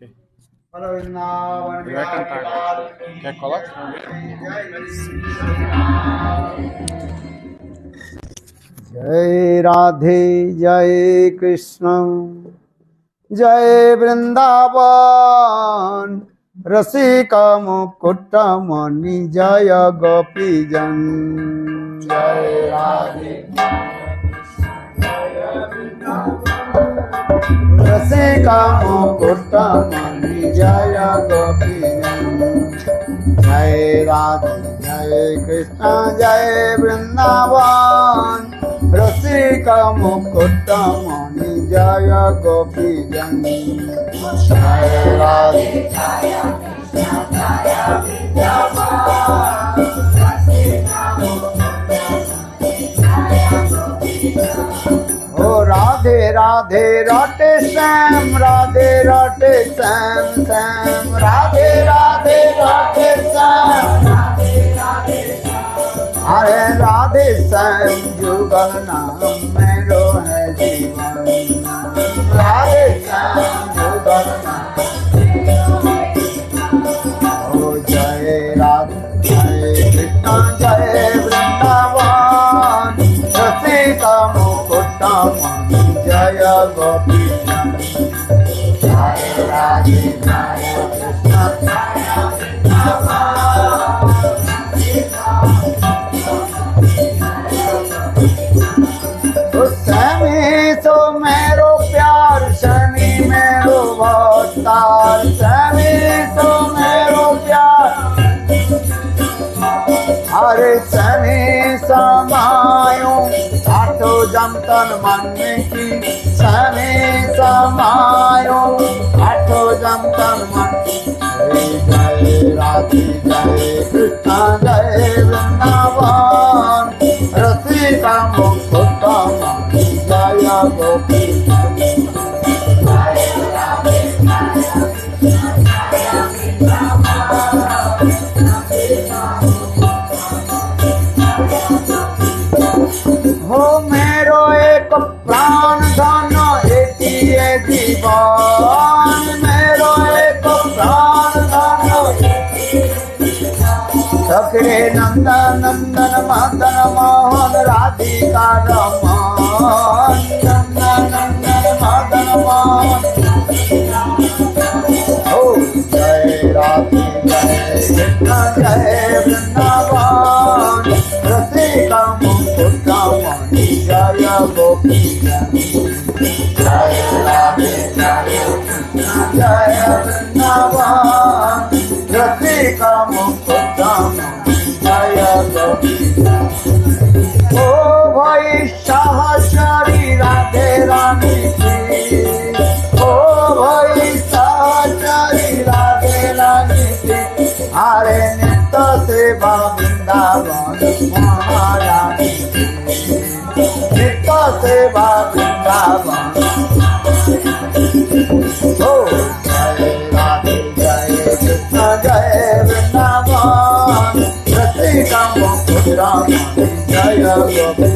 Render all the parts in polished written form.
Ok. Para Vrindavan Ele vai cantar agora. Quer colar? Jai Radhe Jai Krishna Jai Vrindavan Rasika Mukutta Mani Jaya Gopi Jan Jai Radhe Rasika Mukutta Mani Jaya Gopi Jan Jai Radhe Jai Krishna Jai Vrindavan Rasika Mukutta Mani Jaya Gopi Jan Jai Radhe Jaya Krishna Jaya Vrindavan Rasika Mukutta Mani Jaya Gopi Jan. Oh Radhe Radhe Rate Sam Radhe Rate Sam Sam Radhe Radhe Rate Sam Radhe Radhe Sam Hare Radhe Sam Jugal Naam Mero hai Jeevan Radhe Sam Jugal Naam Oh Jai Radhe Jai Krishna Jai Vrindavan Rasika Mukutta Mani Jaya Gopi Jan Jai Radhe Jai Krishna Jaya Vrindavan Swami so mero pyar Swami mero bhaktar Swami so mero pyar Hare Swami samayo Atho jantan man ki Swami samayo Atho jantan man Jai Radhe Jai Krishna Jai Vrindavan Rasika Mukutta Mani Jaya Gopi Jai Radhe Jai Krishna Jaya Vrindavan Rasika हो मेरो एक प्राण धन एक जीवन मेरो एक प्राण धन सखरे नंदन नंदन मदन मोहन राधिका रमन नंदन नंदन मदन मोहन हो जय राधे जय कृष्ण जय वृंदावन रसिका मुकुटा मणि जय गोपी जय राधे जय कृष्ण जय वृंदावन रसिका मुकुटा मणि जय गोपी ओ भाई सहचरी राधे रानी की ओ भाई सहचरी राधे रानी की हरे नित्य सेवा वृंदावन महारानी नित्य सेवा वृंदावन ओ जय राधे जय कृष्ण जय वृंदावन रसिका मुकुटा मणि जय गोपी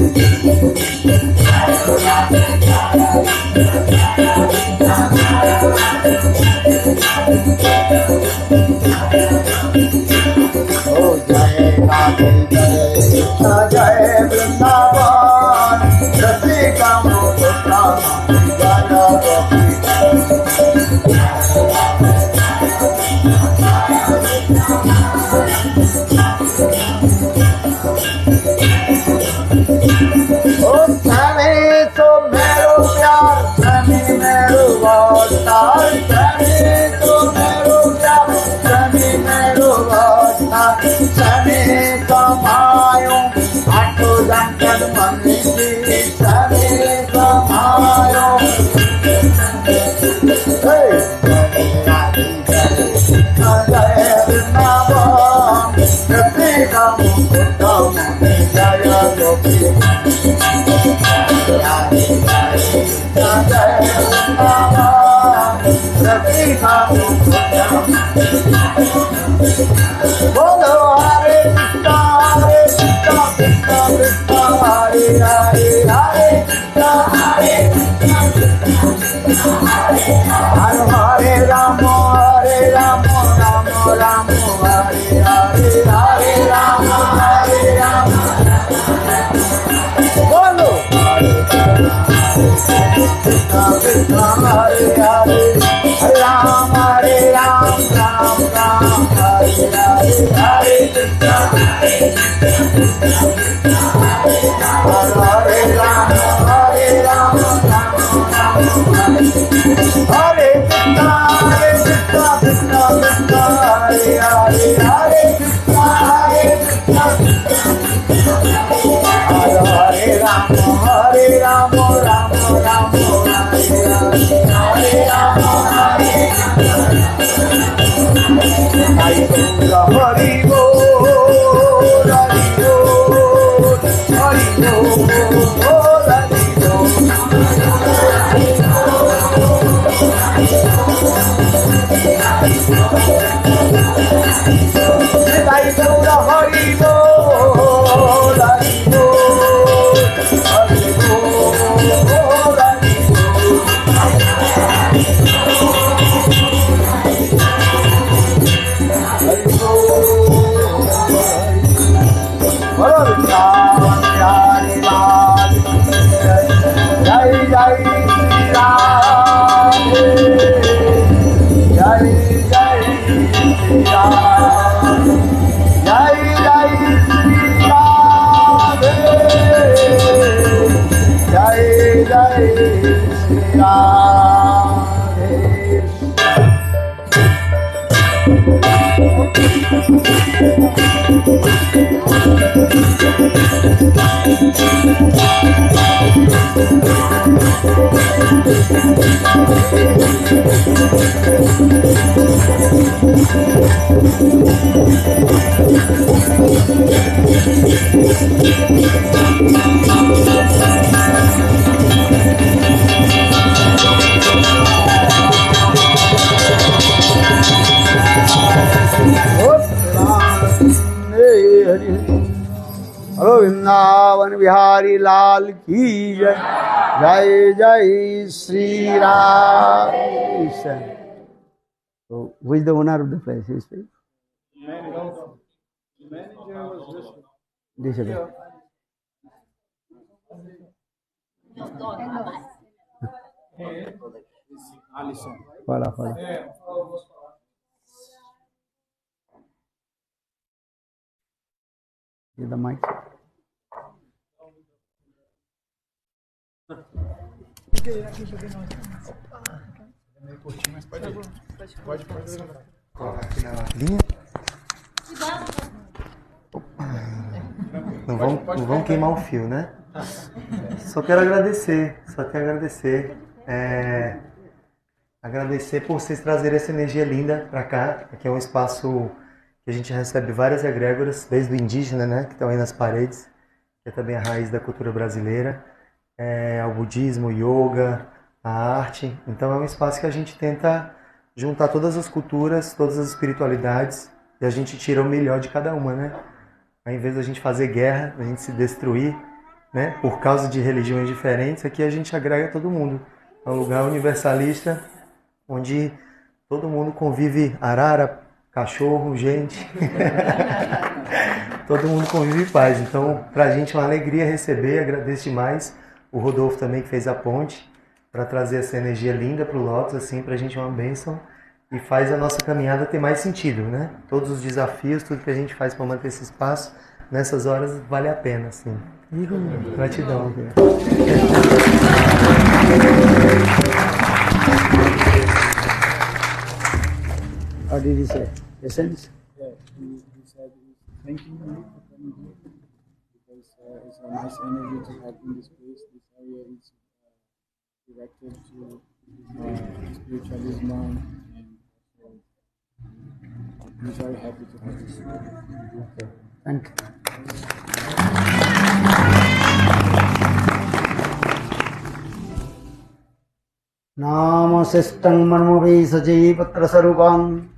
ओ जय राधे जय कृष्ण जय वृंदावन रसिका मुकुटा मणि जय गोपी ओ स्वामी तो मेरो प्यार स्वामी मेरो भक्तार स्वामी तो मेरो प्यार स्वामी मेरो भक्तार स्वामी समायो आठो जानकर मन की स्वामी समायो जय वृंदावन रसिका मुकुटा मणि जय गोपी बोलो हरे कृष्णा कृष्णा कृष्णा हरे हरे हरे कृष्णा हरे कृष्णा हरे हरे Ram Krishna Hare Hare Hare Ram Ram Ram Hare Hare Hare Krishna Hare Ram Ram Ram Hare Krishna Krishna Krishna Hare Hare Hare Krishna Hare Ram Ram Ram Hare Ram Hari Bol Hari Bol Hari Bol Hari Bol Hari Bol Vrindavan Bihari Lal ki jai. Jai Jai Sri Ram. So, who is the owner of the place? Is it? This is Alisson. Fala. Get the mic. Meio curtinho, mas pode ir. Pode. Linha? Não vamos queimar o fio, né? Só quero agradecer. Agradecer por vocês trazerem essa energia linda para cá. Aqui é um espaço que a gente recebe várias egrégoras, desde o indígena, né, que estão aí nas paredes, que é também a raiz da cultura brasileira, ao budismo, yoga, a arte. Então é um espaço que a gente tenta juntar todas as culturas, todas as espiritualidades, e a gente tira o melhor de cada uma, né? Ao invés da gente fazer guerra, da gente se destruir, né, por causa de religiões diferentes, aqui a gente agrega todo mundo. É um lugar universalista, onde todo mundo convive, arara, cachorro, gente. Todo mundo convive em paz. Então, pra gente é uma alegria receber, agradeço demais o Rodolfo também que fez a ponte para trazer essa energia linda pro Lotus, assim, pra gente é uma bênção e faz a nossa caminhada ter mais sentido, né? Todos os desafios, tudo que a gente faz para manter esse espaço, nessas horas vale a pena, assim. Gratidão. How did he say? Essence? Yeah, he said he's thanking you for coming here because it's a nice energy to have in this place. This area is directed to spiritualism, and so I'm very happy to have this. Okay. Thank you. Namasishtang manmovi saji patra sarupam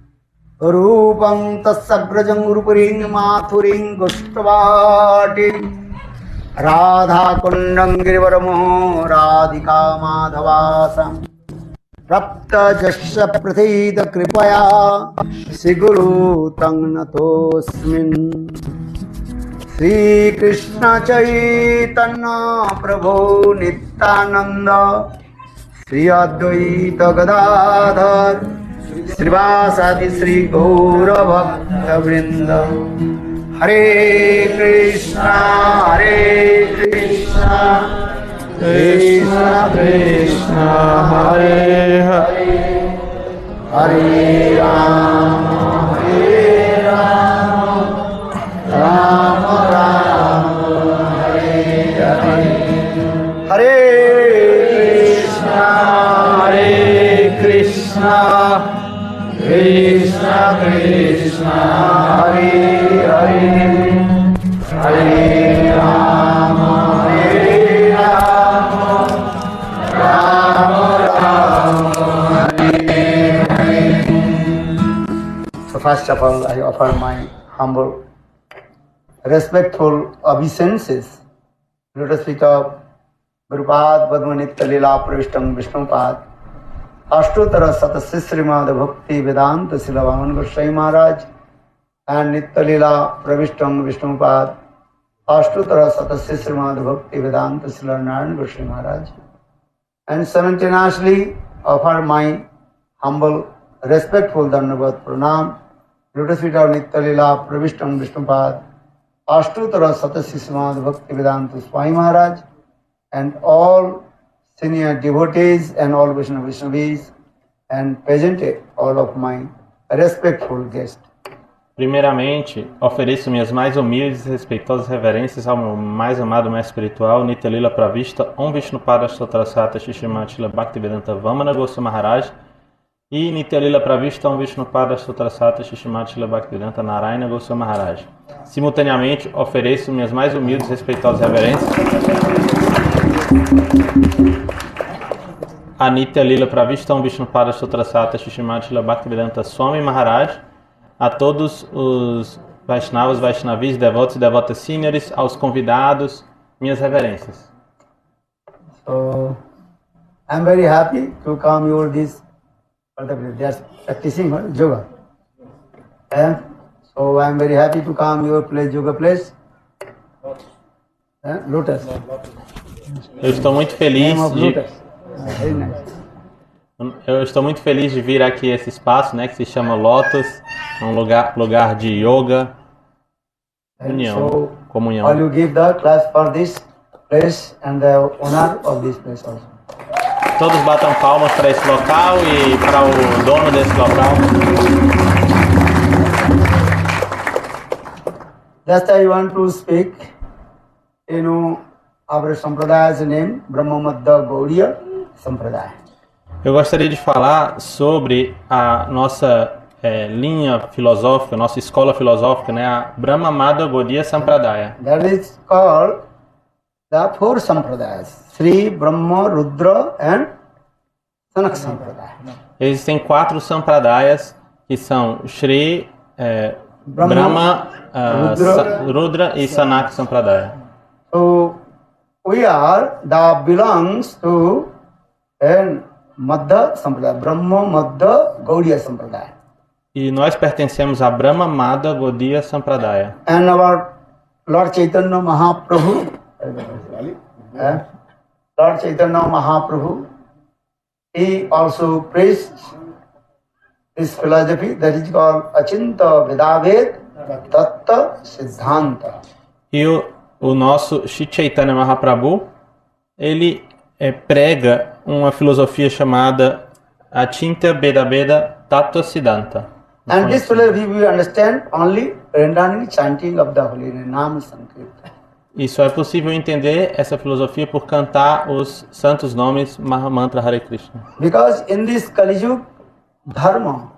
Rupam tassabrajam rupuring mathuring gustavati Radha kundam girivaramo radhika madhavasam Prapta jasya prathita kripaya Siguru tang natosmin Sri Krishna Chaitanya Prabhu Nityananda Sri Advaita Gadadhar Srivasadi Sri Gaura Bhakta Vrinda Hare Krishna Krishna Krishna Hare Hare Hare Rama Rama Rama Hare Hare Hare Krishna Krishna Krishna Hare Hare Hare Rama Rama Rama Hare Hare. So first of all, I offer my humble, respectful obeisances to the feet of Gurupad Padmanitya Lila Pravishtam Vishnupad Ashtotara Satasya Srimad Bhakti Vedanta Silavan Goswami Maharaj and Nitya Lila Pravishtam Vishnupad Ashtotara Satasya Srimad Bhakti Vedanta Silavan Goswami Maharaj, and simultaneously offer my humble, respectful Dandavat Pranam Lotus feet of Nitya Lila Pravishtam Vishnupad Ashtotara Satasya Srimad Bhakti Vedanta Swami Maharaj and all senior devotees and all Vaishnavis and present all of my respectful guests. Primeiramente, ofereço minhas mais humildes e respeitosas reverências ao meu mais amado mestre espiritual, Nitya Lila Pravishta Om Vishnupada Ashtotarasata Shishimati Bhaktivedanta Vamana Goswami Maharaj e Nitya Lila Pravishta Om Vishnupada Ashtotarasata Shishimati Bhaktivedanta Narayana Goswami Maharaj. Simultaneamente, ofereço minhas mais humildes e respeitosas reverências a Nitya Lila Pravishta Om Vishnupada Ashtotarasata Shishimati Bhaktivedanta Swami Maharaj, a todos os Vaishnavas, Vaishnavis, devotos e devotas seniors, aos convidados, minhas reverências. So, I am very happy to come here this, they are practicing yoga. And so I am very happy to come your place, yoga place. Lotus. Eu estou muito feliz Very nice. Eu estou muito feliz de vir aqui a esse espaço, né, que se chama Lotus, um lugar de yoga, união, So, comunhão. all you give the class for this place and the owner of this place also. Todos batam palmas para esse local e para o dono desse local. Just I want to speak, our Sampradaya's name, Brahma Madhya Gaudiya Sampradaya. Eu gostaria de falar sobre a nossa linha filosófica, nossa escola filosófica, né, a Brahma Madhya Gaudiya Sampradaya. That is called the four Sampradayas, Sri, Brahma, Rudra and Sanak Sampradaya. Existem 4 Sampradayas, que são Shri, Brahma, Rudra e Sanak Sampradaya. So we are belongs to Madhya Sampradaya, Brahma Madhya Gaudiya Sampradaya. E nós pertencemos a Brahma Madhya Gaudiya Sampradaya. And our Lord Chaitanya Mahaprabhu, Lord Chaitanya Mahaprabhu, he also praised this philosophy that is called Achinta Vedaved Tatta Siddhanta. E o nosso Shri Chaitanya Mahaprabhu, ele prega uma filosofia chamada Achintya Beda Tattva Siddhanta. And this philosophy we understand only rendering chanting of the holy name, Nam Sankirtan. E só é possível entender essa filosofia por cantar os santos nomes Mahamantra Hare Krishna. Because in this Kali Yuga, Dharma,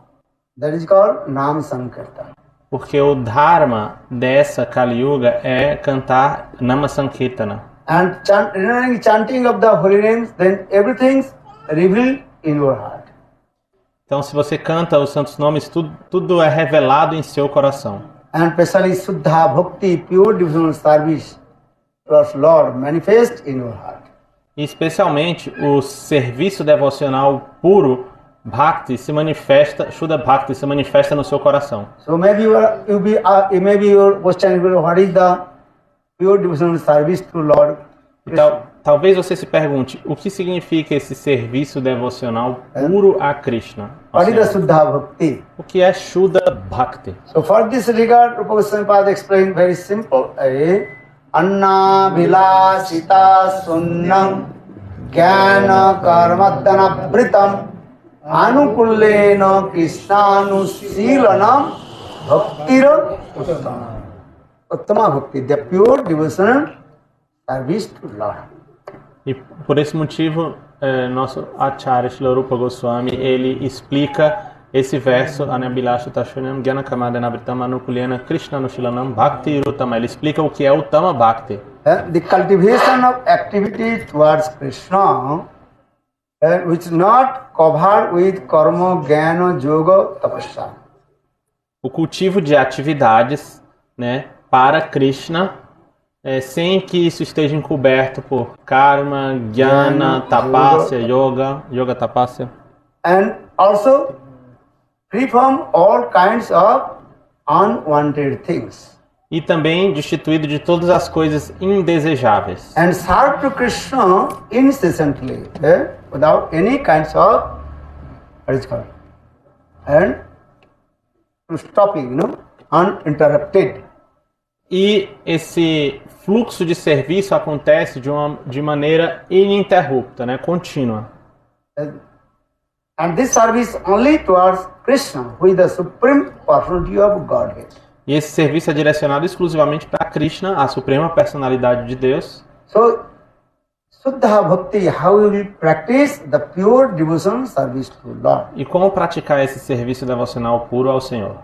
that is called Nam Sankirtan. Porque o Dharma dessa Kali Yuga é cantar Nama Sankirtana. And chanting of the holy names, then everything revealed in your heart. Então, se você canta os santos nomes, tudo é revelado em seu coração. And especially Suddha Bhakti, pure devotional service towards Lord, manifest in your heart. E especialmente o serviço devocional puro, Bhakti, se manifesta, Shuddha Bhakti se manifesta no seu coração. So maybe maybe your question will be, what is the pure devotional service to Lord? Então, Talvez você se pergunte, o que significa esse serviço devocional puro a Krishna? What is the Suddha Bhakti? O que é Shuddha Bhakti? So for this regard, Rupa Goswami Pada explained very simple. Anna vilasita sunnam jnana karmadana britam anukullena krishnanushilanam bhaktira uttama. Uttama bhakti, the pure devotional service to Lord. E por esse motivo, nosso Acharya Srila Rupa Goswami, ele explica esse verso, Anabilasha Tashunam Gyana Kamadana Vritam Anukulena Krishna Nushilanam Bhakti Rutama. Ele explica o que é Uttama Bhakti. The cultivation of activity towards Krishna, which is not covered with karma, jnana, yoga, tapasya. O cultivo de atividades, né, para Krishna, sem que isso esteja encoberto por karma, jnana, tapasya, yoga tapasya. And also free from all kinds of unwanted things. E também destituído de todas as coisas indesejáveis. And serve to Krishna incessantly, without any kinds of, what is called, and stopping, uninterrupted. E esse fluxo de serviço acontece de maneira ininterrupta, né, contínua. And this service only towards Krishna, who is the supreme personality of Godhead. E esse serviço é direcionado exclusivamente para Krishna, a suprema personalidade de Deus. So, Suddha Bhakti, how you will practice the pure devotion service to Lord. E como praticar esse serviço devocional puro ao Senhor?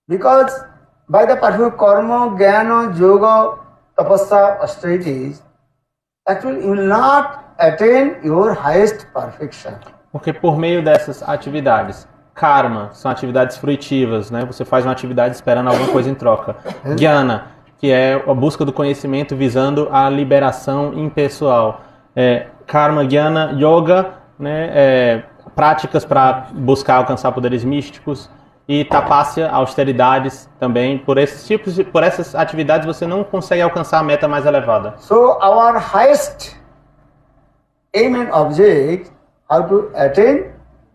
Because by the perfect karma, jnana, yoga, tapasya, austerities, actually you will not attain your highest perfection. Porque por meio dessas atividades, karma, são atividades fruitivas, né? Você faz uma atividade esperando alguma coisa em troca. Jnana, que é a busca do conhecimento visando a liberação impessoal. Karma, jnana, yoga, né? Práticas para buscar alcançar poderes místicos. E tapasya, austeridades também. Por essas atividades você não consegue alcançar a meta mais elevada. So our highest aim and object, how to attain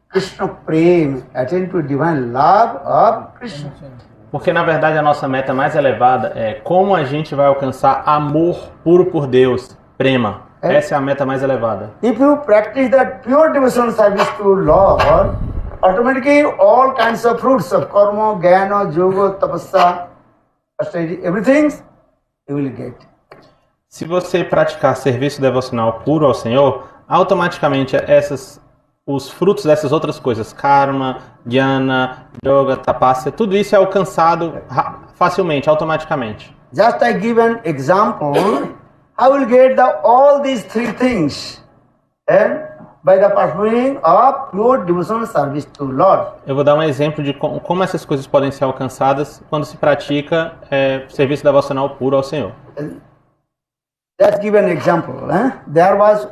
Krishna Prem, attain to divine love of Krishna. Porque na verdade a nossa meta mais elevada é como a gente vai alcançar amor puro por Deus, prema. Essa é a meta mais elevada. If you practice that pure devotional service to Lord, automatically all kinds of fruits of karma, jnana, yoga, tapasya, austerity, everything you will get. Se você praticar serviço devocional puro ao Senhor, automaticamente os frutos dessas outras coisas, karma, jnana, yoga, tapasya, tudo isso é alcançado facilmente, automaticamente. Just I give an example, I will get all these three things by the performing of pure devotional service to Lord. Eu vou dar um exemplo de como essas coisas podem ser alcançadas quando se pratica serviço devocional puro ao Senhor. Let's give an example. There was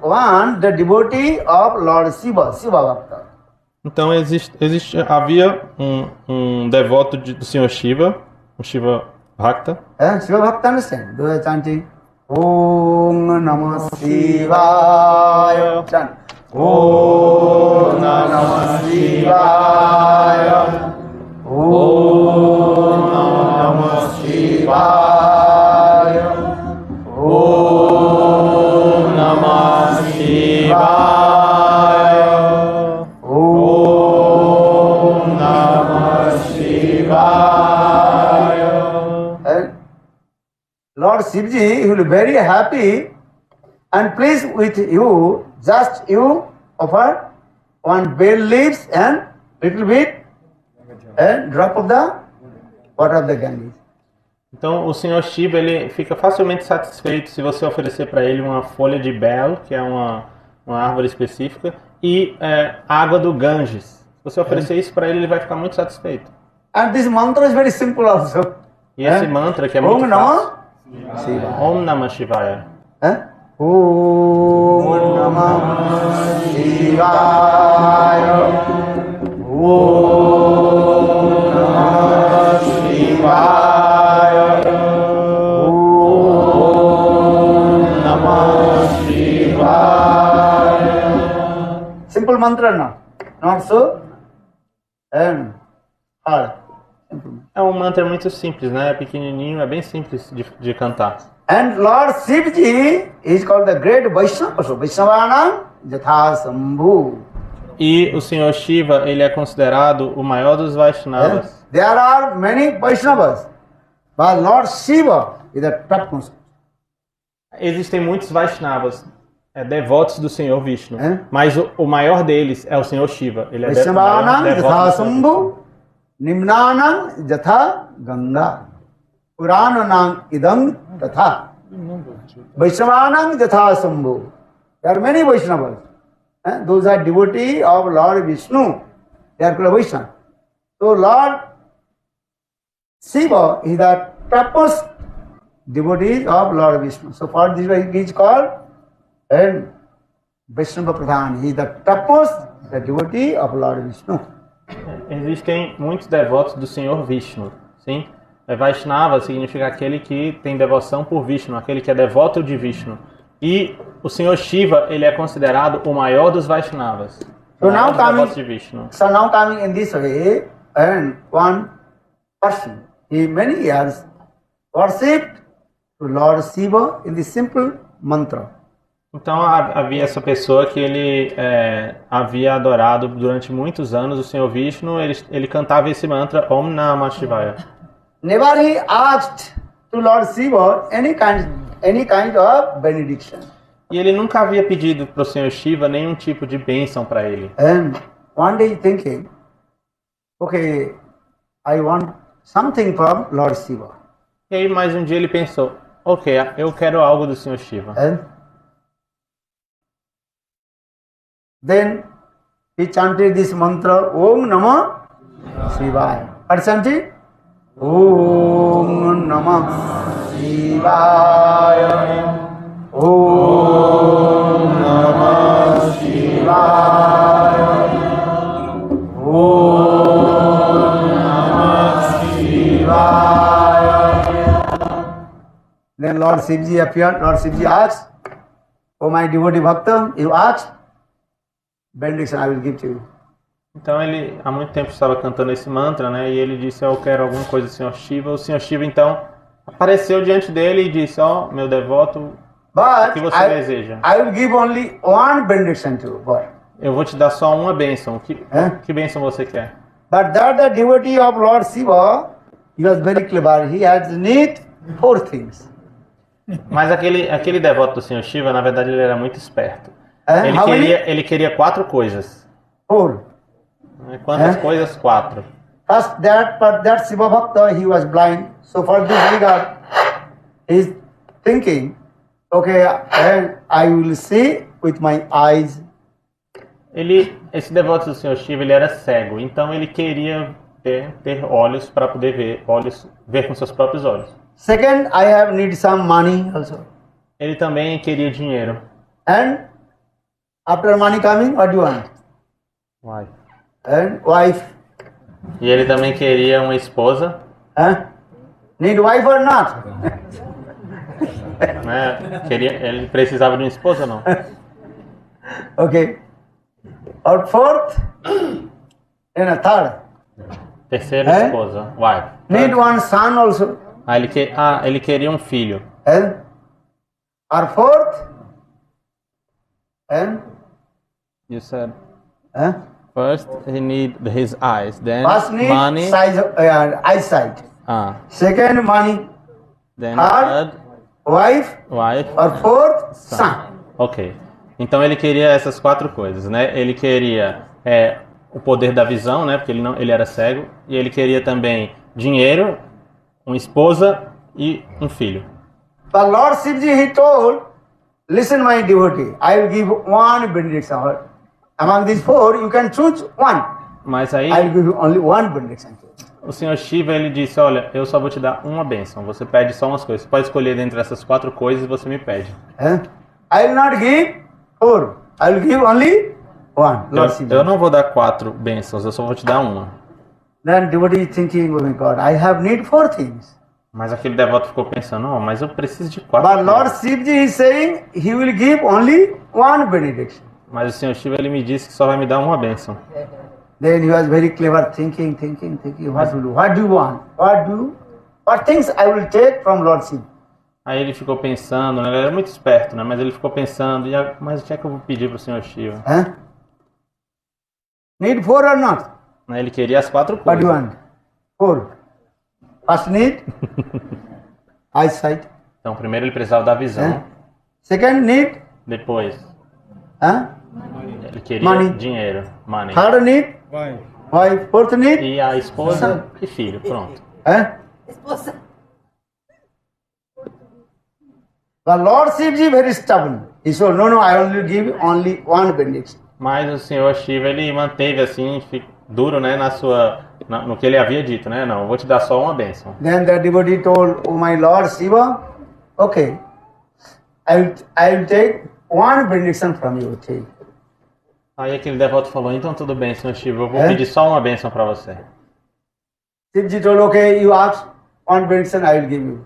the devotee of Lord Shiva, Shiva Bhakta. Então havia um devoto do Senhor Shiva, o Shiva Bhakta. Shiva Bhakta understand? Do I chanting? Om Namah Shivaya. Chant. Om Namah Shivaya. Om Namah Shivaya. Om Namah Shivaya. Om Namah Shivaya. Lord Shivji will be very happy and pleased with you. Just you offer one bay leaves and little bit and drop of the water of the Ganges. Então o Senhor Shiva ele fica facilmente satisfeito se você oferecer para ele uma folha de bel, que é uma árvore específica, e água do Ganges. Se você oferecer isso para ele, ele vai ficar muito satisfeito. And this mantra is very simple also. E esse mantra que é muito fácil. Om Namah Shivaya. Om Namah Shivaya. Om Namah Shivaya. Om Namah Shivaya. and hard. Simple. É um mantra muito simples, né? É pequenininho, é bem simples de cantar. And Lord Shivji is called the great Vaishnava. So Vaishnavana Jatha Sambhu. E o Senhor Shiva, ele é considerado o maior dos Vaishnavas. There are many Vaishnavas, but Lord Shiva is the topmost. Existem muitos Vaishnavas, devotos do Senhor Vishnu, É? mas o maior deles é o Senhor Shiva. Ele é o maior Vaishnavana devoto Jatha do Senhor Vishnu. Sambhu, Nimnanam Jatha Ganga, Purananam Idam Tatha. Vaishnavanam Jatha Sambhu. There are many Vaishnavas. Those are devotees of Lord Vishnu. They are called Vaishnava. So Lord Shiva is the topmost devotee of Lord Vishnu. So for this he is called Vaishnava Pradhan. He is the topmost the devotee of Lord Vishnu. Existem muitos devotos do Senhor Vishnu, sim? Vaishnava significa aquele que tem devoção por Vishnu, aquele que é devoto de Vishnu. E o Senhor Shiva, ele é considerado o maior dos Vaishnavas. So now Devotos de Vishnu. coming in this way, and one person, he many years worshipped to Lord Shiva in the simple mantra. Então havia essa pessoa que ele havia adorado durante muitos anos o Senhor Vishnu, ele cantava esse mantra Om Namah Shivaya. Never he asked to Lord Shiva any kind of benediction. E ele nunca havia pedido para o Senhor Shiva nenhum tipo de bênção para ele. And one day thinking, okay, I want something from Lord Shiva. E aí mais um dia ele pensou, ok, eu quero algo do Senhor Shiva. And then he chanted this mantra, Om Namah Shivaya. What chanted? Om Namah Shivaya. Om Namah Shivaya. Om Namah Shivaya. Then Lord Shivji appeared. Lord Shivji asked, "Oh my devotee bhakta, you asked, benediction I will give to you." Então ele há muito tempo estava cantando esse mantra, né? E ele disse, eu quero alguma coisa do Senhor Shiva. O Senhor Shiva então apareceu diante dele e disse, ó, meu devoto, o But que você deseja? I will give only one benediction to you, boy. Eu vou te dar só uma bênção. Hã? Que bênção você quer? But that the devotee of Lord Shiva, he was very clever. He had need 4 things. Mas aquele devoto do Senhor Shiva, na verdade, ele era muito esperto. How many? Ele queria 4 coisas. 4. Quantas coisas? 4. First, that Shiva Bhakta, he was blind. So for this regard, he's thinking, okay, I will see with my eyes. Esse devoto do Senhor Shiva, ele era cego. Então ele queria ter olhos para poder ver com seus próprios olhos. Second, I have need some money also. Ele também queria dinheiro. And after money coming, what do you want? Uai. And wife. E ele também queria uma esposa. Need wife or not? Né? Ele precisava de uma esposa ou não? Okay. Or fourth, and a third. Terceira esposa. Wife. Need one son also. Ele queria um filho. And or fourth, and You said first he need his eyes, then first need money, eyesight. Second, money. then Third, third, wife. wife. Or fourth, son. Ok. Então ele queria essas 4 coisas, né? Ele queria o poder da visão, né? Porque ele era cego. E ele queria também dinheiro, uma esposa e um filho. But Lord Shivji, he told, listen my devotee, I will give one benediction. Among these 4, you can choose one. Mas aí I will give you only one benediction. o Senhor Shiva, ele disse, olha, eu só vou te dar uma bênção. Você pede só umas coisas. Você pode escolher dentre essas 4 coisas e você me pede. I will not give 4. I will give only one. Lord Shiva. Eu não vou dar 4 bênçãos, eu só vou te dar uma. Then devotee is thinking, oh my God, I have need 4 things. Mas aquele devoto ficou pensando, oh, mas eu preciso de 4 But Lord coisas. Shivji is saying he will give only one benediction. Mas o Senhor Shiva, ele me disse que só vai me dar uma bênção. Then he was very clever, thinking, what to do? What do you want? What things I will take from Lord Shiva? Aí ele ficou pensando, né? Ele era muito esperto, né? Mas ele ficou pensando, mas o que é que eu vou pedir pro Senhor Shiva? Huh? Need 4 or not? Né, ele queria as 4 What do you coisas. want? 4. First need, eyesight. Então, primeiro ele precisava da visão. Huh? Second need, Depois, huh? ele queria Money. dinheiro, money. Third need, Why? wife. Fourth need, E a esposa e filho, pronto. huh? But Lord Shiva very stubborn. He said, no, I only give only one benediction. Mas o Senhor Shiva, ele manteve assim, duro, né, no que ele havia dito, né? Não, eu vou te dar só uma bênção. Then the devotee told, oh my Lord Shiva, okay, I will take one benediction from you. Take. Aí aquele devoto falou, então tudo bem, Senhor Shiva, eu vou É? pedir só uma bênção para você. Shivji told, okay, you ask one benediction, I will give you.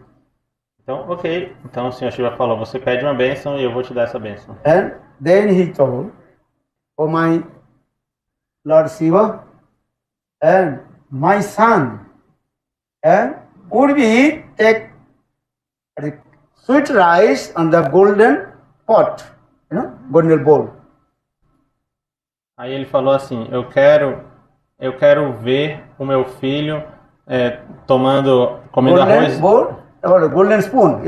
Então, ok. Então o Senhor Shiva falou, você pede uma bênção e eu vou te dar essa bênção. And then he told, oh my Lord Shiva, and my son, and would we take the sweet rice on the golden pot, golden bowl. Aí ele falou assim, eu quero ver o meu filho comendo arroz, Golden bowl, or golden spoon,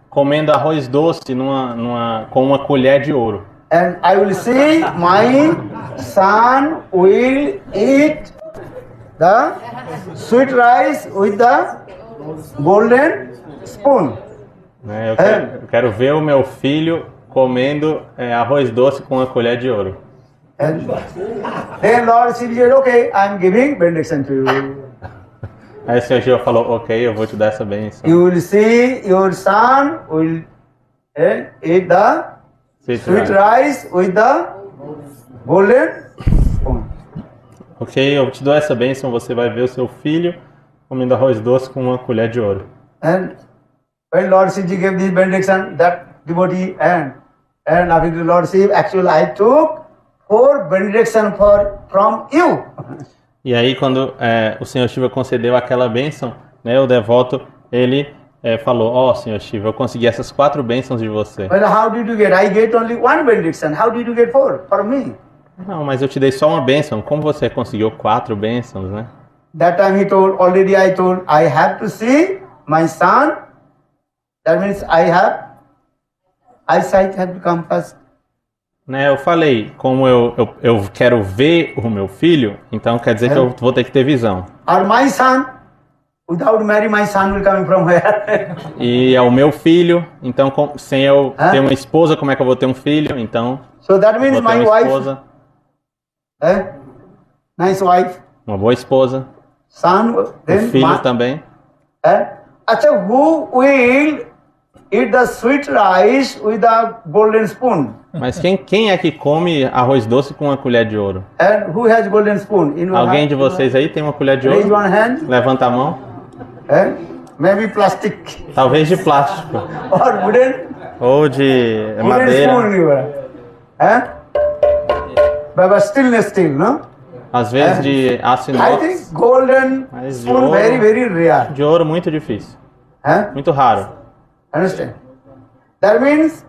comendo arroz doce com uma colher de ouro. And I will see my son will eat the sweet rice with the golden spoon. Né? Eu quero ver o meu filho comendo arroz doce com uma colher de ouro. And then Lord Shiva said, okay, I am giving benediction to you. Aí o Senhor Shiva falou, ok, eu vou te dar essa bênção. You will see your son will eat the sweet rice with the golden spoon. Ok, eu te dou essa bênção, você vai ver o seu filho comendo arroz doce com uma colher de ouro. And when Lord Shiva gave this benediction, that devotee and after the Lord Shiva, actually I took 4 benediction from you. E aí quando o Senhor Shiva concedeu aquela bênção, né, o devoto, ele falou, ó Senhor Shiva, eu consegui essas 4 bênçãos de você. Well, how did you get? I get only one benediction. How did you get 4 for me? Não, mas eu te dei só uma bênção. Como você conseguiu 4 bênçãos, né? That time he told, already I told, I have to see my son. That means eyesight have to come first. Né, eu falei, como eu quero ver o meu filho, então quer dizer que eu vou ter que ter visão. Or my son, without marry, my son will come from where? E é o meu filho, então sem eu ter uma esposa, como é que eu vou ter um filho? Então, So that means vou ter my uma wife, esposa, nice wife, uma boa esposa, son, then filho também. Acha, who will eat the sweet rice with the golden spoon? Mas quem é que come arroz doce com uma colher de ouro? And who has golden spoon? Alguém de vocês aí tem uma colher de Raise ouro? one hand. Levanta a mão. Maybe plastic Talvez de plástico. or wooden. Ou de Wooden madeira. spoon you have. But steel, no? Às vezes de aço I inox. think golden Mas de spoon ouro- very, very rare. De ouro muito difícil. Muito raro. Understand? That means,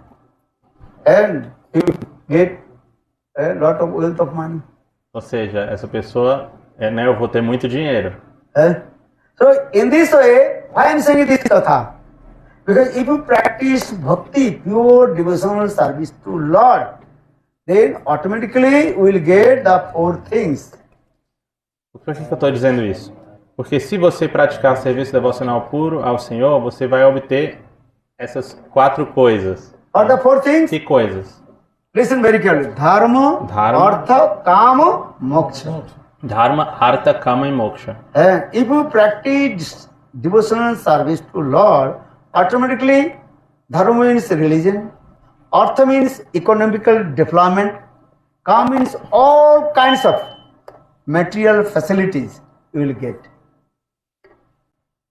and you get a lot of wealth of money. Ou seja, essa pessoa, né, eu vou ter muito dinheiro. So in this way, why I am saying this katha? Because if you practice bhakti, pure devotional service to Lord, then automatically we will get the 4 things. Por que eu estou dizendo isso? Porque se você praticar serviço devocional puro ao Senhor, você vai obter essas 4 coisas. What are the 4 things? Que coisas? Listen very carefully. Dharma, Dharma. Artha, Kama, Moksha. Dharma, Artha, Kama e Moksha. If you practice devotional service to Lord, automatically Dharma means religion, Artha means economical development, Kama means all kinds of material facilities you will get.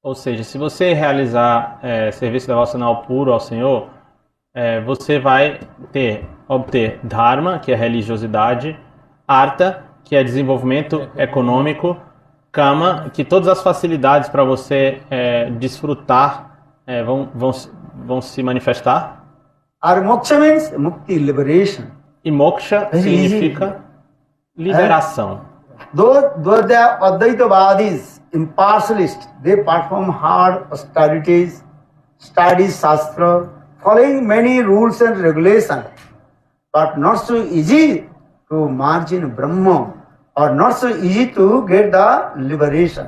Ou seja, se você realizar serviço devocional puro ao Senhor, você vai obter Dharma, que é religiosidade, Artha, que é desenvolvimento econômico, kama, que todas as facilidades para você desfrutar vão se manifestar. Or moksha means mukti, liberation. E moksha significa liberação. Though the Advaitavadis, impartialists, they perform hard austerities, study Shastra, following many rules and regulations, but not so easy to merge in Brahma, or not so easy to get the liberation.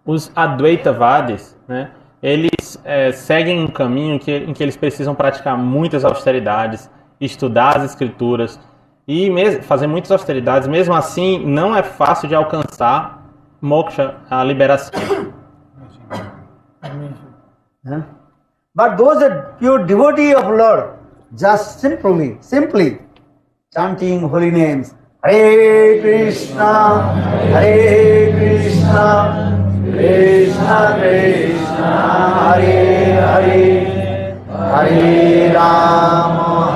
Os Advaitavadis, né, eles seguem um caminho em que eles precisam praticar muitas austeridades, estudar as escrituras e fazer muitas austeridades. Mesmo assim, não é fácil de alcançar moksha, a liberação. But those are pure devotee of Lord, just simply chanting holy names. Hare Krishna, Krishna Krishna, Hare Hare, Hare Rama,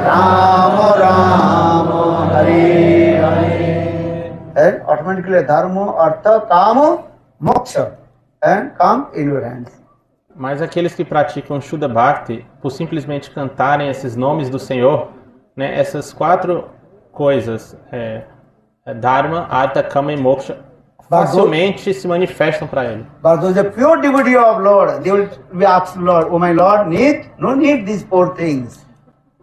Rama Rama, Hare Hare. And automatically dharma, artha, kama, moksha, and come in your hands. Mas aqueles que praticam Shuddha Bhakti, por simplesmente cantarem esses nomes do Senhor, né, essas 4 coisas, Dharma, Artha, Kama e Moksha, facilmente se manifestam para ele. But those are pure devotee of Lord, they will be asked Lord, oh my Lord, no need these 4 things.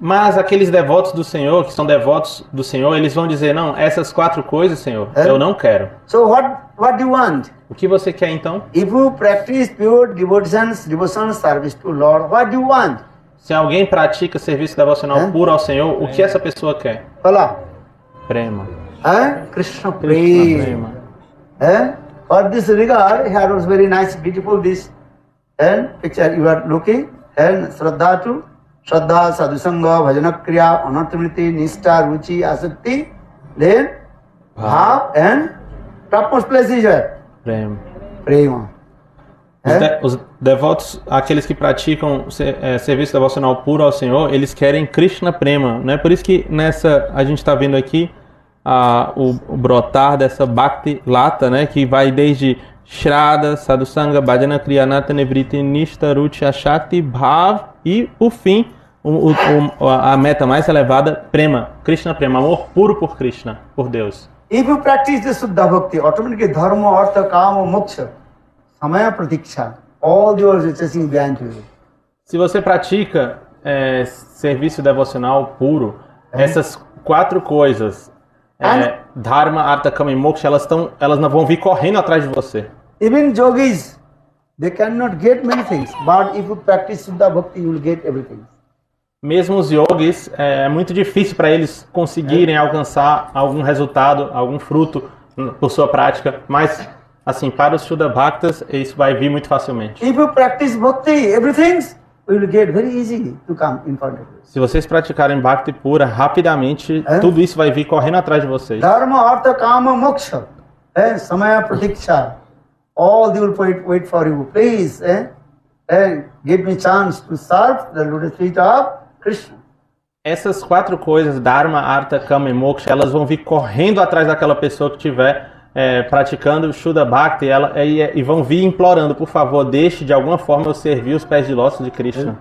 Mas aqueles devotos do Senhor, que são devotos do Senhor, eles vão dizer, não, essas 4 coisas, Senhor, eu não quero. So what do you want? O que você quer então? If you practice pure devotion service to Lord, what do you want? Se alguém pratica serviço devocional puro ao Senhor, o que essa pessoa quer? Fala. Prema. Krishna Prema. For this regard, here was very nice, beautiful this picture you are looking. Shraddha to Shraddha, Sadhusanga, Bhajanakriya, Anarthamriti, Nishta, Ruchi, Asakti, then Bhav, and topmost place is where? Prema. Os devotos, aqueles que praticam serviço devocional puro ao Senhor, eles querem Krishna Prema, né? Por isso que a gente está vendo aqui o brotar dessa Bhakti Lata, né? Que vai desde Shraddha, Sadhusanga, Bhajana, Kriyanata, Nevriti, Nishta, Ruchi, Ashakti, Bhav e, por fim, a meta mais elevada, Prema, Krishna Prema, amor puro por Krishna, por Deus. If you practice the Suddha Bhakti, automatically Dharma, Artha, Kama, Moksha, Samaya Pratiksha, all yours is chasing behind you. Se você pratica serviço devocional puro, essas 4 coisas, Dharma, Artha, Kama e Moksha, elas não vão vir correndo atrás de você. Even yogis, they cannot get many things, but if you practice Suddha Bhakti, you will get everything. Mesmo os yogis, é muito difícil para eles conseguirem alcançar algum resultado, algum fruto por sua prática, mas assim, para os Shuddha Bhaktas, isso vai vir muito facilmente. If you practice Bhakti, everything will get very easy to come in front of you. Se vocês praticarem Bhakti pura, rapidamente, tudo isso vai vir correndo atrás de vocês. Dharma, Artha, Kama, Moksha, Samaya Pratiksha, all they will wait for you. Please, give me chance to serve the lotus feet of Krishna. Essas 4 coisas, Dharma, Artha, Kama e Moksha, elas vão vir correndo atrás daquela pessoa que estiver praticando Shuddha Bhakti e vão vir implorando, por favor, deixe de alguma forma eu servir os pés de lótus de Krishna.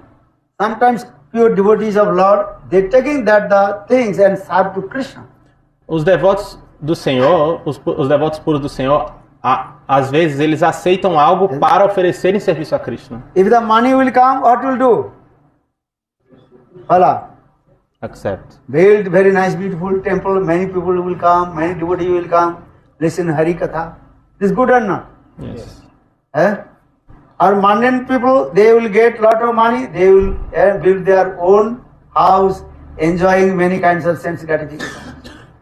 Sometimes pure devotees of Lord, they taking the things and serve to Krishna. Os devotos do Senhor, os devotos puros do Senhor, às vezes eles aceitam algo para oferecerem serviço a Krishna. If the money will come, what will do? Vala. Accept. Build very nice, beautiful temple. Many people will come. Many devotees will come. Listen Hari Katha. Is good or not? Yes. Or mundane people, they will get lot of money. They will build their own house, enjoying many kinds of sense gratification.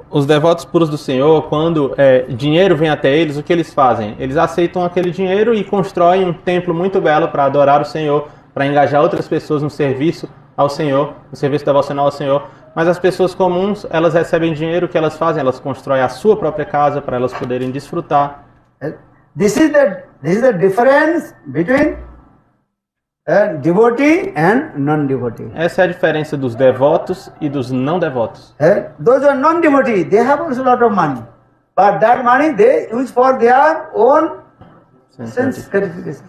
Os devotos puros do Senhor, quando dinheiro vem até eles, o que eles fazem? Eles aceitam aquele dinheiro e constroem um templo muito belo para adorar o Senhor, para engajar outras pessoas no serviço ao Senhor, no serviço devocional ao Senhor. Mas as pessoas comuns, elas recebem dinheiro, o que elas fazem? Elas constroem a sua própria casa para elas poderem desfrutar. This is the difference between and devotee and non-devotee. Essa é a diferença dos devotos e dos não devotos. Those who are non-devotee, they have also a lot of money, but that money they use for their own sense gratification.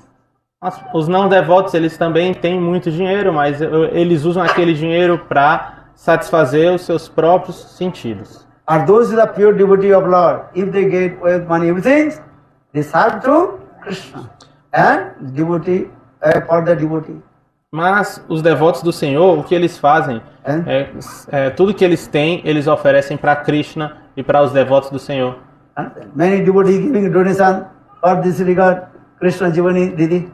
Os não devotos, eles também têm muito dinheiro, mas eles usam aquele dinheiro para satisfazer os seus próprios sentidos. Are those who are pure devotee of Lord, if they get wealth, money, everything, they serve to Krishna and devotee for the devotee. Mas os devotos do Senhor, o que eles fazem tudo que eles têm, eles oferecem para Krishna e para os devotos do Senhor. Many devotees giving donation for this regard. Krishna Jivani Didi,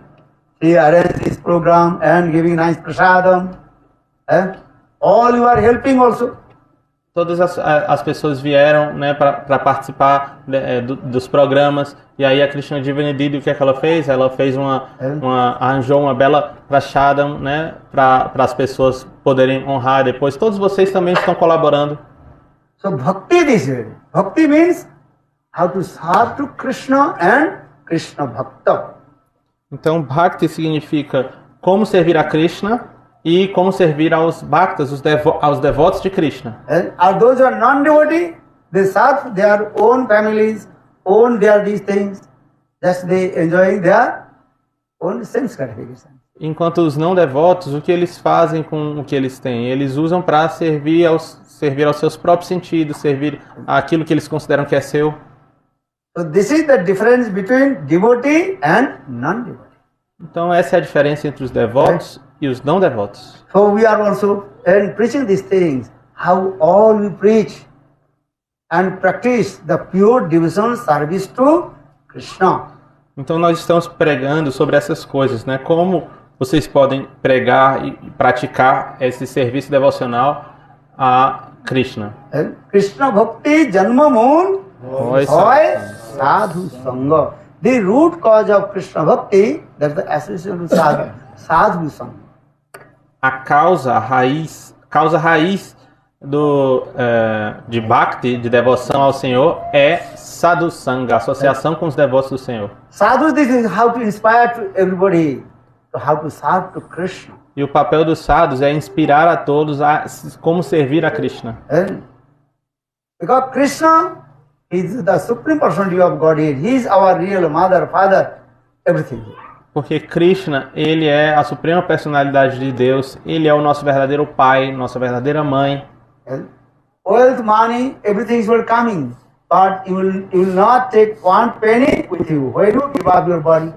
she arranged this program and giving nice prasadam. All you are helping also. Todas as pessoas vieram, né, para participar dos programas, e aí a Krishna Jivani Didi, o que é que ela fez? Ela fez arranjou uma bela prashadam, né, para as pessoas poderem honrar depois. Todos vocês também estão colaborando. So bhakti this way. Bhakti means how to serve to Krishna and Krishna Bhakta. Então Bhakti significa como servir a Krishna e como servir aos bhaktas, aos devotos de Krishna. Are those who are non-devotee, they serve their own families, own these things, just they enjoying their own sense gratification. Enquanto os não devotos, o que eles fazem com o que eles têm? Eles usam para servir aos seus próprios sentidos, servir aquilo que eles consideram que é seu. So this is the difference between devotee and non-devotee. Então essa é a diferença entre os devotos e os não devotos. So we are also preaching these things, how all we preach and practice the pure devotional service to Krishna. Então nós estamos pregando sobre essas coisas, né? Como vocês podem pregar e praticar esse serviço devocional a Krishna. Krishna Bhakti Janma Moon Hoy Sadhu Sangha. The root cause of Krishna Bhakti, that's the association with Sadhu Sangha. A causa raiz de Bhakti, de devoção ao Senhor, é Sadhu Sangha, associação com os devotos do Senhor. Sadhu, this is how to inspire to everybody, how to serve to Krishna. E o papel dos sadhus é inspirar a todos a como servir a Krishna. Because Krishna is the supreme personality of Godhead. He is our real mother, father, everything. Porque Krishna, ele é a suprema personalidade de Deus, ele é o nosso verdadeiro pai, nossa verdadeira mãe. Wealth, money, everything is coming, but you will not take one penny with you when you give up your body.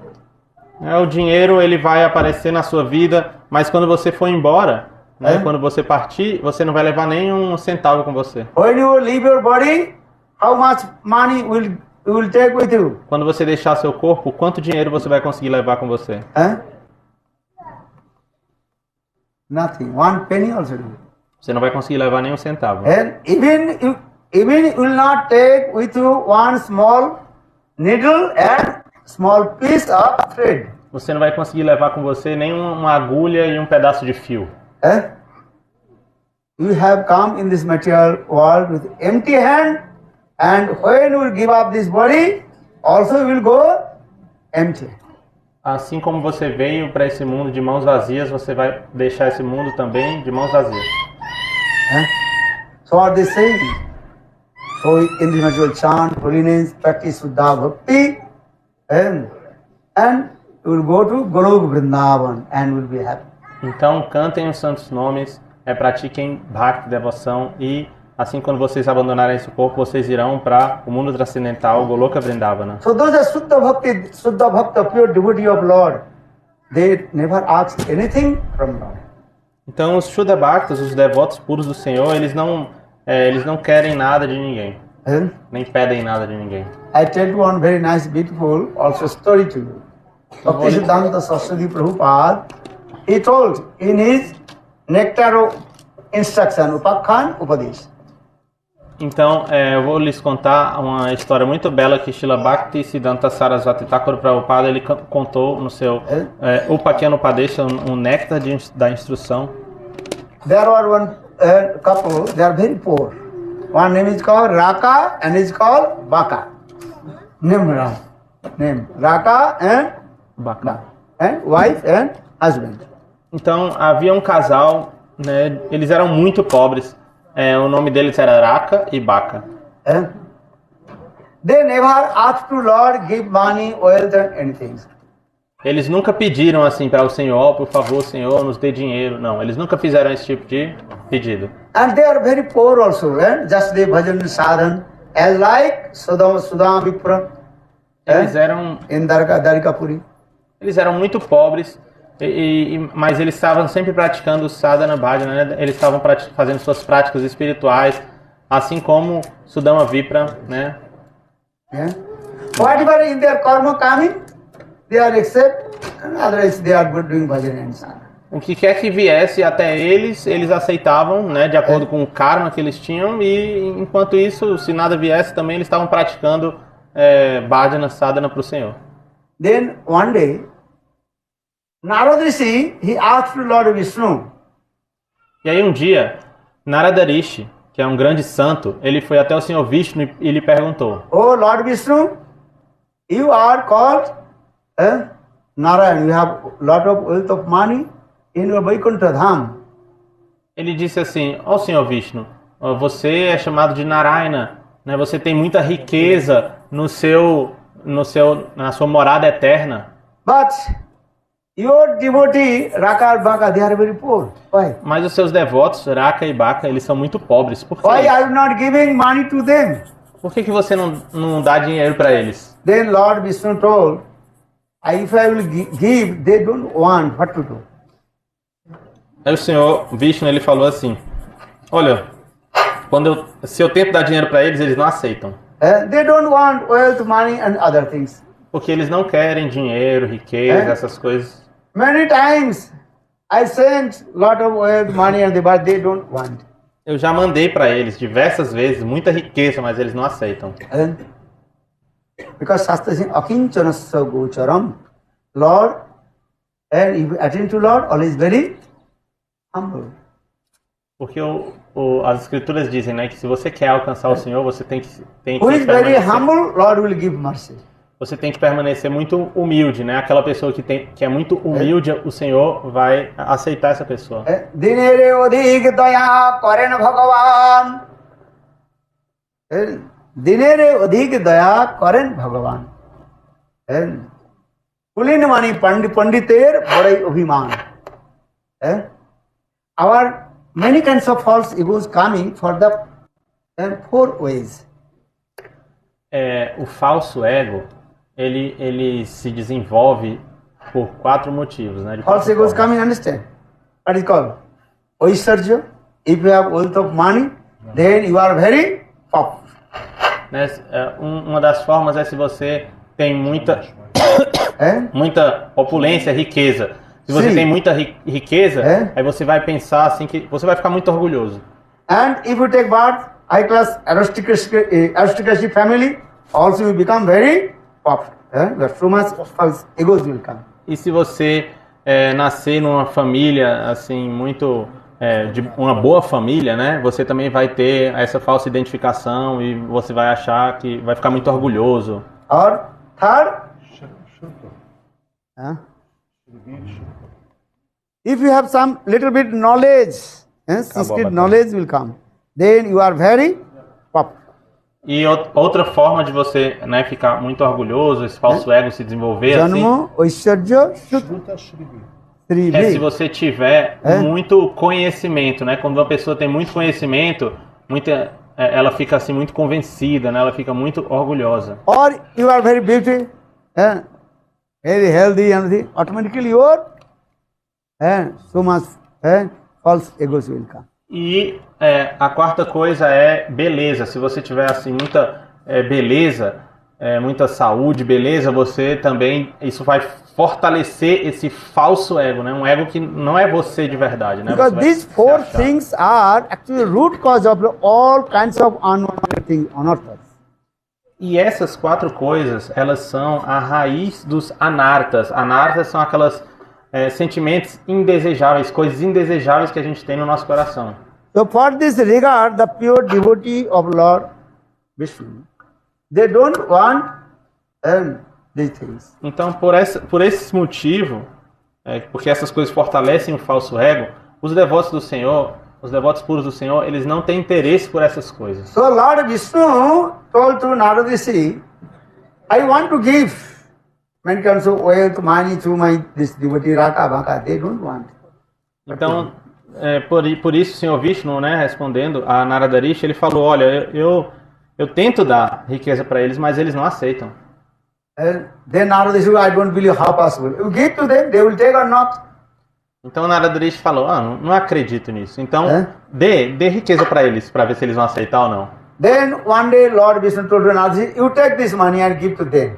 O dinheiro, ele vai aparecer na sua vida, mas quando você for embora, né, quando você partir, você não vai levar nem um centavo com você. When you leave your body, how much money you will take with you? Quando você deixar seu corpo, quanto dinheiro você vai conseguir levar com você? Nothing. One penny also. Você não vai conseguir levar nem um centavo. And even you will not take with you one small needle and small piece of thread. Você não vai conseguir levar com você nem uma agulha e um pedaço de fio. You have come in this material world with empty hand, and when you will give up this body, also you will go empty. Assim como você veio para esse mundo de mãos vazias, você vai deixar esse mundo também de mãos vazias. So what they say? So individual chant, holiness, practice Suddha Bhakti, and you will go to Golok Vrindavan and will be happy. Então cantem os santos nomes, pratiquem Bhakti, devoção, e assim quando vocês abandonarem esse corpo, vocês irão para o mundo transcendental, Goloka Vrindavana. So those are Suddha Bhakta, pure devotee of Lord, they never ask anything from Lord. Então os Shuddha Bhaktas, os devotos puros do Senhor, eles não querem nada de ninguém, nem pedem nada de ninguém. I tell you one very nice, beautiful also story to you. Bhaktisiddhanta Saraswati Prabhupada, he told in his Nectar instruction, Upakhan Upadesh. Então, eu vou lhes contar uma história muito bela que Srila Bhaktisiddhanta Saraswati Thakur Prabhupada ele contou no seu Upakhan Upadesha, um néctar da instrução. There were one couple, they are very poor. One name is called Raka and is called Baka. Name Raka and Baka. and wife and husband. Então havia um casal, né? Eles eram muito pobres. O nome deles era Raka e Baka. Eh? They never asked to Lord give money, wealth and anything. Eles nunca pediram assim para o Senhor, por favor, Senhor, nos dê dinheiro. Não, eles nunca fizeram esse tipo de pedido. And they are very poor also. Just they bhajan and sadhan. As like Sudama Vipra. Eles eram In Dwarkapuri. Eles eram muito pobres, mas eles estavam sempre praticando o sadhana bhajana, né? Eles estavam fazendo suas práticas espirituais, assim como Sudama Vipra, né? Yeah. Whatever in their karma coming, they are accept, and otherwise they are doing bhajan and sadhana. O que quer que viesse até eles aceitavam, né? De acordo com o karma que eles tinham, e enquanto isso, se nada viesse também, eles estavam praticando bhajana, sadhana para o Senhor. Then one day, Narada Rishi, he asked Lord Vishnu, E aí um dia, Narada Rishi, que é um grande santo, ele foi até o Senhor Vishnu e lhe perguntou: "Oh Lord Vishnu, you are called Narayan. You have lot of wealth of money in your Vaikuntha Dham. Ele disse assim: ó Senhor Vishnu, você é chamado de Narayana, né? Você tem muita riqueza na sua morada eterna. But your devotee Raka and Baka, they are very poor. Why? Mas os seus devotos, Raka e Baka, eles são muito pobres. Por Why quê? are you not giving money to them?" Por que você não dá dinheiro para eles? Then Lord Vishnu told, "If I will give, they don't want. What to do?" Aí o Senhor Vishnu, ele falou assim: olha, se eu tento dar dinheiro para eles, eles não aceitam. They don't want wealth, money and other things. Porque eles não querem dinheiro, riqueza, essas coisas. Many times I sent lot of wealth, money and but they don't want. Eu já mandei para eles diversas vezes, muita riqueza, mas eles não aceitam. Because Shastra says, "Akinchana gocharam." Lord, and if you attend to Lord, always very humble. Porque as escrituras dizem, né, que se você quer alcançar o Senhor, você tem que Who is very permanecer, humble, Lord will give mercy. você tem que permanecer muito humilde, né? Aquela pessoa que é muito humilde, o Senhor vai aceitar essa pessoa. Dinere odhik daya karen Bhagavan. Dinere odhik daya karen Bhagavan. Kulin mani panditer badai abhiman. Our many kinds of false egos coming for the 4 ways. O falso ego, ele se desenvolve por 4 motivos, né? De False 4 egos formas. coming, understand? What is called? Oisarja. If you have wealth of money, then you are very powerful. Né? Uma das formas é se você tem muita opulência, riqueza. Se você Sim. tem muita riqueza, aí você vai pensar assim que você vai ficar muito orgulhoso. And if you take birth, high class aristocracy family, also you become very powerful. So much false egos will come. E se você nascer numa família assim muito de uma boa família, né? Você também vai ter essa falsa identificação e você vai achar que vai ficar muito orgulhoso. Or third, if you have some little bit knowledge, Sanskrit knowledge will come. Then you are very powerful. E outra forma de você, né, ficar muito orgulhoso, esse falso ego se desenvolver assim, Janma, Oisharja, é se você tiver muito conhecimento, né? Quando uma pessoa tem muito conhecimento, ela fica assim muito convencida, né? Ela fica muito orgulhosa. Or you are very beautiful, very healthy, and automatically you are so much false egos will come. E a quarta coisa é beleza. Se você tiver assim muita beleza, muita saúde, beleza, você também, isso vai fortalecer esse falso ego, né? Um ego que não é você de verdade, né? Because Você vai these se 4 achar. things are actually root cause of all kinds of unwanted things on earth. E essas 4 coisas, elas são a raiz dos anartas. Anartas são aquelas sentimentos indesejáveis, coisas indesejáveis que a gente tem no nosso coração. So for this regard, the pure devotee of Lord Vishnu, they don't want these things. Então, por esse motivo, porque essas coisas fortalecem o falso ego, os devotos do Senhor, os devotos puros do Senhor, eles não têm interesse por essas coisas. So Lord Vishnu told to Narada Rishi, I want to give many kinds of wealth, money to my this devotee Raka Baka. They don't want. Então, por isso o Senhor Vishnu, né, respondendo a Narada Rishi, ele falou, olha, eu tento dar riqueza para eles, mas eles não aceitam. And then Narada Rishi, I don't believe how possible. You give to them, they will take or not. Então Narada Rishi falou, não acredito nisso. Então, dê riqueza para eles, para ver se eles vão aceitar ou não. Then one day Lord Vishnu told Narada Rishi, you take this money and give to them.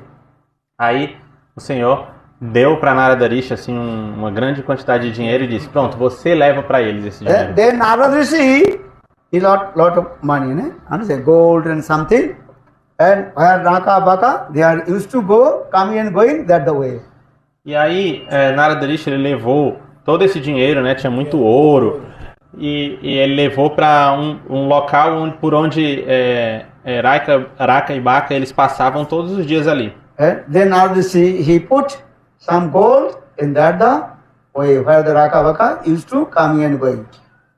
Aí o Senhor deu para Narada Rishi assim uma grande quantidade de dinheiro e disse, pronto, você leva para eles esse dinheiro. Then Narada Rishi, he lot of money, né? Understand? Gold and something. And where Raka Baka, they are used to go, coming and going, that the way. E aí Narada Rishi, ele levou todo esse dinheiro, né? Tinha muito ouro. E ele levou para um local por onde Raka e Baka, eles passavam todos os dias ali. Then Narada Rishi, he put some gold in that the way where the Raka Baka used to coming and going.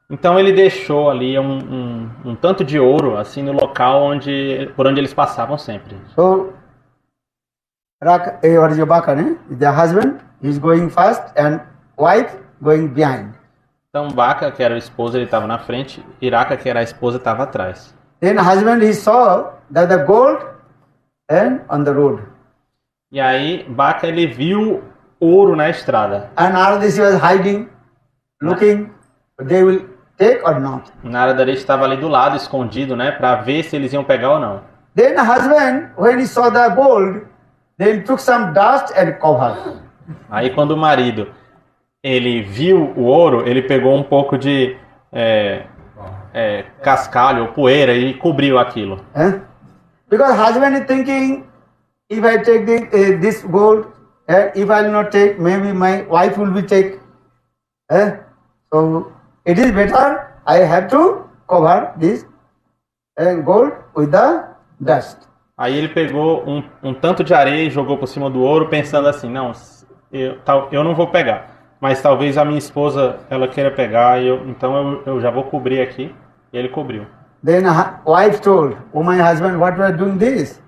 Então ele deixou ali um tanto de ouro assim no local por onde eles passavam sempre. So Raka, what is your Baka, né? The husband is going first and wife going behind. Então Baka, que era o esposo, ele estava na frente, e Raka, que era a esposa, estava atrás. Then husband he saw that the gold and on the road. E aí Baka, ele viu ouro na estrada. And Narada Rishi was hiding, looking, they will take or not. Narada Rishi estava ali do lado, escondido, né, para ver se eles iam pegar ou não. Then the husband, when he saw the gold, then took some dust and covered. Aí quando o marido ele viu o ouro, ele pegou um pouco de cascalho ou poeira e cobriu aquilo. Because husband is thinking, if I take this gold, if I will not take, maybe my wife will be take. So it is better I have to cover this gold with the dust. Aí ele pegou um tanto de areia e jogou por cima do ouro, pensando assim, não, eu não vou pegar. Mas talvez a minha esposa, ela queira pegar, então eu já vou cobrir aqui. E ele cobriu. Then wife told, oh my husband, what you are doing this?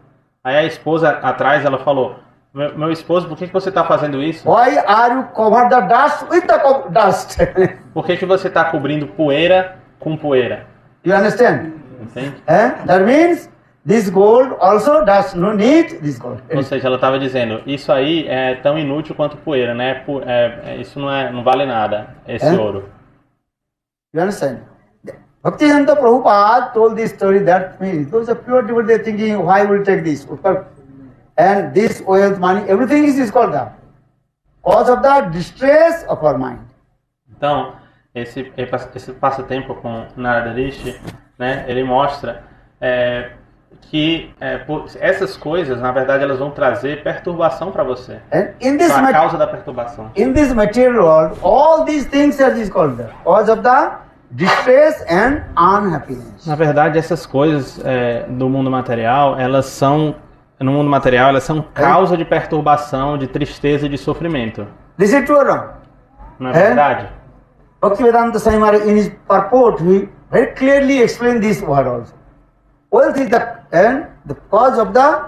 Aí a esposa atrás, ela falou, meu esposo, por que você está fazendo isso? Why are you cover the dust with the dust? Por que você está cobrindo poeira com poeira? You understand? Entende? That means this gold also does not need this gold. Ou seja, ela estava dizendo, isso aí é tão inútil quanto poeira, né? Isso não vale nada, esse ouro. You understand? Bhaktivedanta Prabhupada told this story, that means those are pure devotees thinking, why will take this? And this wealth, money, everything is called that. Cause of the distress of our mind. Então, esse passatempo com Narada Rishi, né? Ele mostra que essas coisas, na verdade, elas vão trazer perturbação para você. A causa da perturbação. In this material world, all these things are called the cause of the distress and unhappiness. Na verdade, essas coisas do mundo material, no mundo material, elas são causa de perturbação, de tristeza e de sofrimento. This is true or not? Não é verdade? Bhaktivedanta Swami Maharaj, in his purport, he very clearly explained this word also. Wealth is the cause of the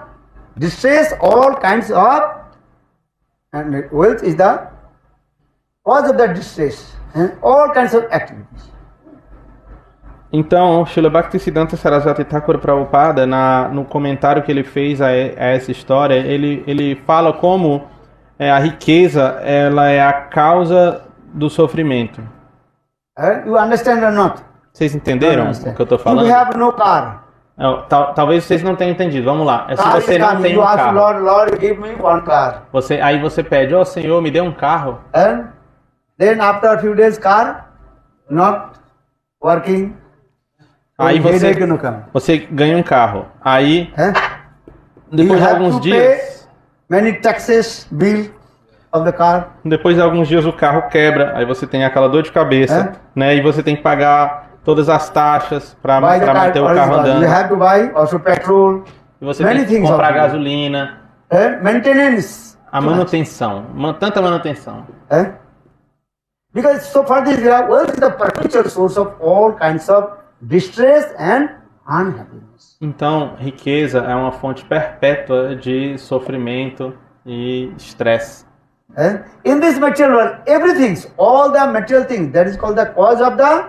distress, all kinds of, and wealth is the cause of the distress and all kinds of activities. Então, Srila Bhaktisiddhanta Saraswati Thakur Prabhupada, no comentário que ele fez a essa história, ele fala como a riqueza ela é a causa do sofrimento. You understand or not? Vocês entenderam o que eu estou falando? You have no car. Talvez vocês não tenham entendido. Vamos lá. Se você não tem um carro, Lord, give me one car. Aí você pede, Senhor, me dê um carro. And then after a few days, car not working. Aí você ganha um carro. Aí, depois de alguns dias, many taxes, bill of the car. Depois de alguns dias o carro quebra. Aí você tem aquela dor de cabeça, né? E você tem que pagar todas as taxas para manter o carro andando. You have to buy also petrol. E você tem que comprar gasolina. Maintenance. A manutenção, tanta manutenção. Because so far this wealth is the perpetual source of all kinds of distress and unhappiness. Então, riqueza é uma fonte perpétua de sofrimento e estresse. In this material world, everything, all the material things, that is called the cause of the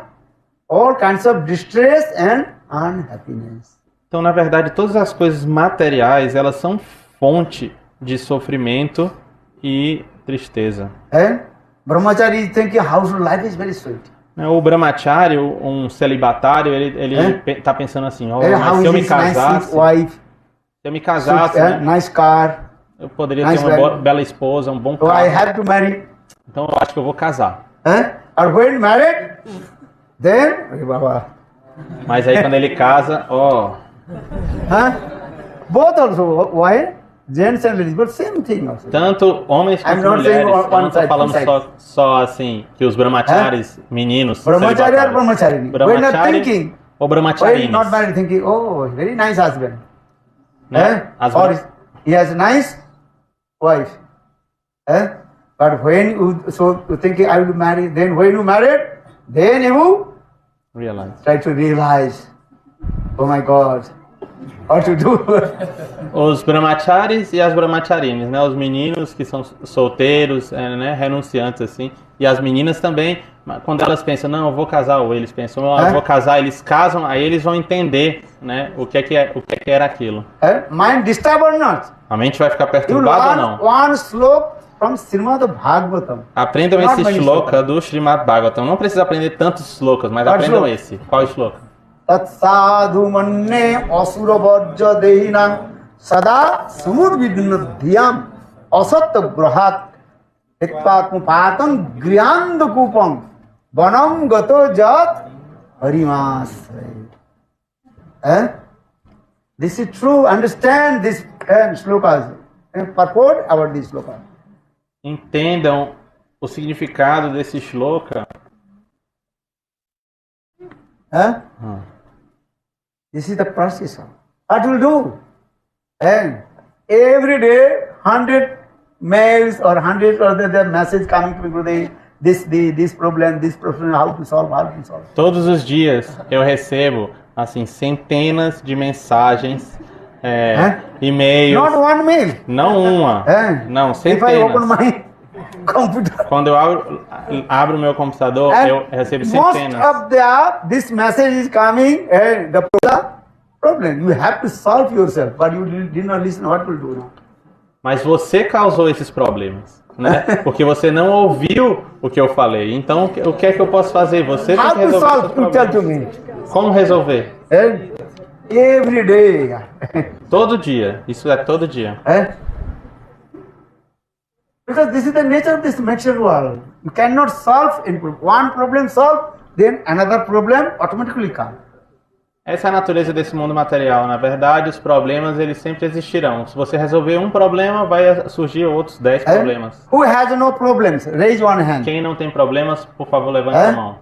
all kinds of distress and unhappiness. Então, na verdade, todas as coisas materiais, elas são fonte de sofrimento e tristeza. Brahmachari is thinking household life is very sweet. O brahmachari, um celibatário, ele tá pensando assim, mas se eu me casasse, nice car, eu poderia ter uma bela esposa, um bom carro. I have to marry. Então eu acho que eu vou casar. Or when married, then, mas aí quando ele casa, both also, why? Gents and ladies, but same thing also. Tanto homens quanto mulheres. Eu não estou falando só assim, que os brahmacharis, meninos, brahmachari or brahmachari? We're not thinking. Ou brahmacharinis. Not married, thinking, oh, very nice husband. Or he has a nice wife. But when you thinking I will marry, then when you married, then you try to realize, oh my God, what to do. Os brahmacharis e as brahmacharinis, né? Os meninos que são solteiros, né? Renunciantes assim, e as meninas também, quando elas pensam, não, eu vou casar, ou eles pensam, eu vou casar, eles casam, aí eles vão entender, né? O que era aquilo. Mind disturbed or not? A mente vai ficar perturbada ou não? One sloka from Srimad Bhagavatam. Aprendam esse shloka do Srimad Bhagavatam. Não precisa aprender tantos shlokas, mas aprendam esse. Qual shloka? Tat sadhu manne asura varja dehinam sada samud vidnadhyam asat grahat etpatmupatam griyand kupam vanam gato jat harimas. This is true. Understand this shlokas. Purport about this shloka. Entendam o significado desse shloka. This is the process. What will do? And every day, 100 mails or 100 other messages coming to me. This problem, how to solve. Todos os dias eu recebo assim centenas de mensagens, e-mails. Not one mail. Não uma. Não, centenas. If I open my computer. Quando eu abro meu computador, eu recebo centenas. Most of this message is coming, the problem. You have to solve yourself, but you did not listen. What will do now? Mas você causou esses problemas, né? Porque você não ouviu o que eu falei. Então, o que é que eu posso fazer? Você tem que resolver esses problemas. Como resolver? Every day. Todo dia. Isso é todo dia. Because this is the nature of this material world. You cannot solve any problem. One problem solved, then another problem automatically comes. Essa é a natureza desse mundo material. Na verdade, os problemas eles sempre existirão. Se você resolver um problema, vai surgir outros 10 problemas. Who has no problems? Raise one hand. Quem não tem problemas, por favor, levante a mão.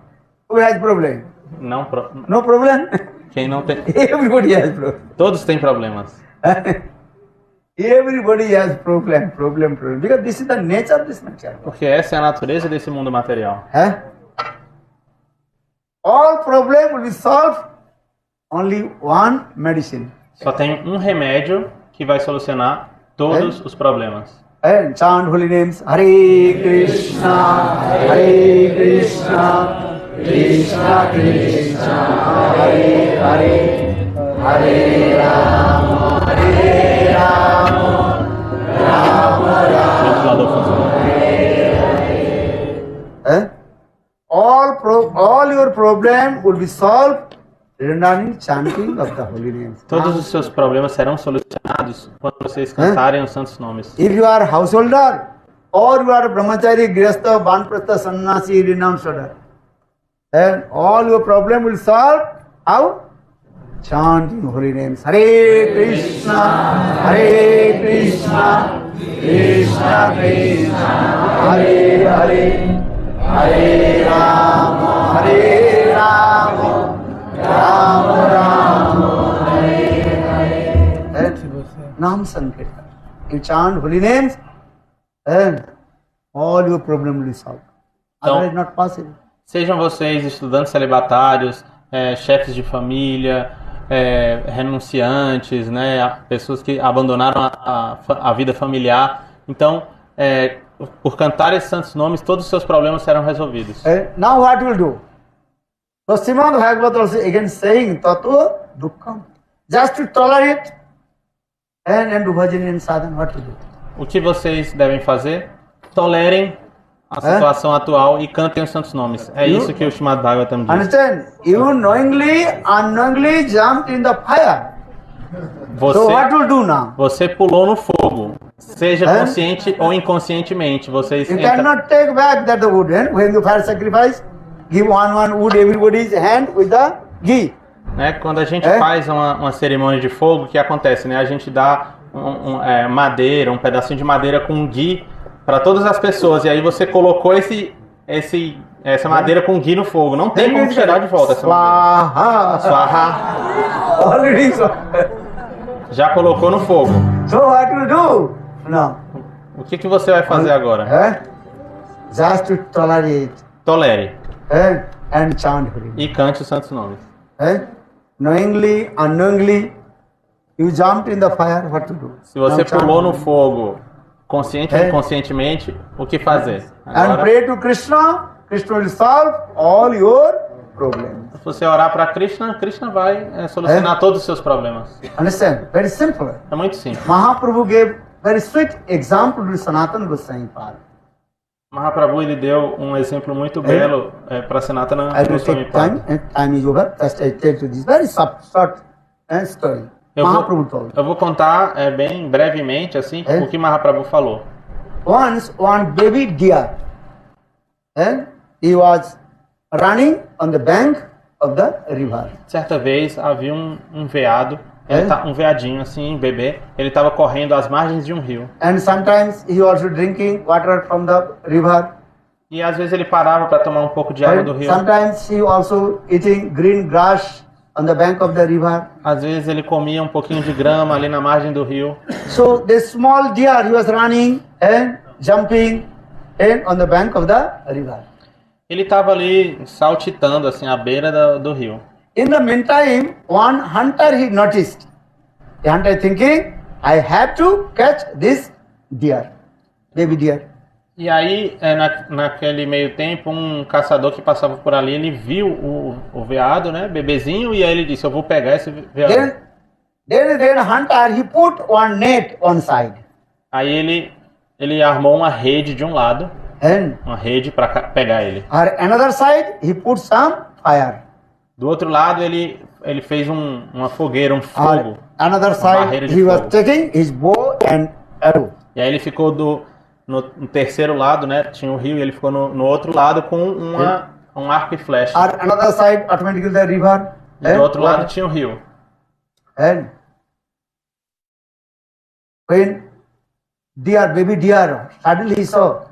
Who has problem? No problem? Quem não tem? Everybody has problem. Todos têm problemas. Everybody has problem. Because this is the nature of this material. Porque essa é a natureza desse mundo material. All problems will be solved. Only one medicine. Só tem um remédio que vai solucionar todos os problemas. Chant holy names. Hare Krishna, Krishna Krishna, Hare Hare, Hare Rama, Rama Rama. All your problem will be solved. Chanting of the holy names. Todos os seus problemas serão solucionados quando vocês cantarem os santos nomes. If you are householder or you are brahmachari, grihastha, banprastha, sannyasi, renunciator, then all your problem will solve. How? Chanting holy names. Hare Krishna, Krishna Krishna, Hare Hare, Hare Rama, Hare Rama. Rama Rama, Hare Hare. Nam Sankirtan. You chant holy names, and all your problems will be solved. Otherwise not possible. Sejam vocês estudantes celibatários, chefes de família, renunciantes, né, pessoas que abandonaram a vida familiar. Então, por cantar esses santos nomes, todos os seus problemas serão resolvidos. Now what will do? So Srimad Bhagavatam also again saying Tattva Dukkham. Just to tolerate and do bhajani and sadhana, what to do? O que vocês devem fazer? Tolerem a situação atual e cantem os santos nomes. É isso que o Srimad Bhagavatam diz. Understand? You knowingly, unknowingly jumped in the fire. So what will do now? Você pulou no fogo, seja consciente ou inconscientemente. Vocês You cannot take back that wood. When you fire sacrifice, give one wood everybody's hand with the ghee. Né? Quando a gente faz uma cerimônia de fogo, o que acontece? Né? A gente dá madeira, um pedacinho de madeira com ghee para todas as pessoas. E aí você colocou essa madeira com ghee no fogo. Não tem como tirar de volta essa madeira. Swaha. Already Já colocou no fogo. So what will do? No. O que você vai fazer agora? Just to tolerate. Tolere. And chant Hari. E cante os santos nomes. Knowingly, unknowingly, you jumped in the fire, what to do? Se você pulou no fogo, consciente ou inconscientemente, o que fazer? And pray to Krishna, Krishna will solve all your problems. Se você orar para Krishna, Krishna vai solucionar todos os seus problemas. Understand? Very simple. É muito simples. Mahaprabhu gave very sweet example to Sanatana Goswami Pad. Mahaprabhu ele deu um exemplo muito belo para Sanatana I will Goswami take Pad. time is over. Just I tell you this very short story. Mahaprabhu told. Eu vou contar bem brevemente assim o que Mahaprabhu falou. Once one baby deer, he was running on the bank of the river. Certa vez havia um veado, um veadinho assim, bebê, ele estava correndo às margens de um rio. And sometimes he also drinking water from the river. E às vezes ele parava para tomar um pouco de água do rio. Sometimes he also eating green grass on the bank of the river. Às vezes ele comia um pouquinho de grama ali na margem do rio. So the small deer, he was running and jumping on the bank of the river. Ele estava ali saltitando assim à beira do rio. In the meantime, one hunter he noticed. The hunter thinking, I have to catch this deer, baby deer. E aí, naquele meio tempo, um caçador que passava por ali, ele viu o veado, né, bebezinho, e aí ele disse, eu vou pegar esse veado. Then hunter, he put one net on side. Aí ele armou uma rede de um lado, uma rede para pegar ele. Or another side, he put some fire. Do outro lado, ele fez uma fogueira, um fogo. Another side, he was taking his bow and arrow. E aí ele ficou no terceiro lado, né? Tinha o rio, e ele ficou no outro lado com um arco e flecha. Or another side, automatically the river. E do outro lado tinha o rio. And when baby deer, suddenly he saw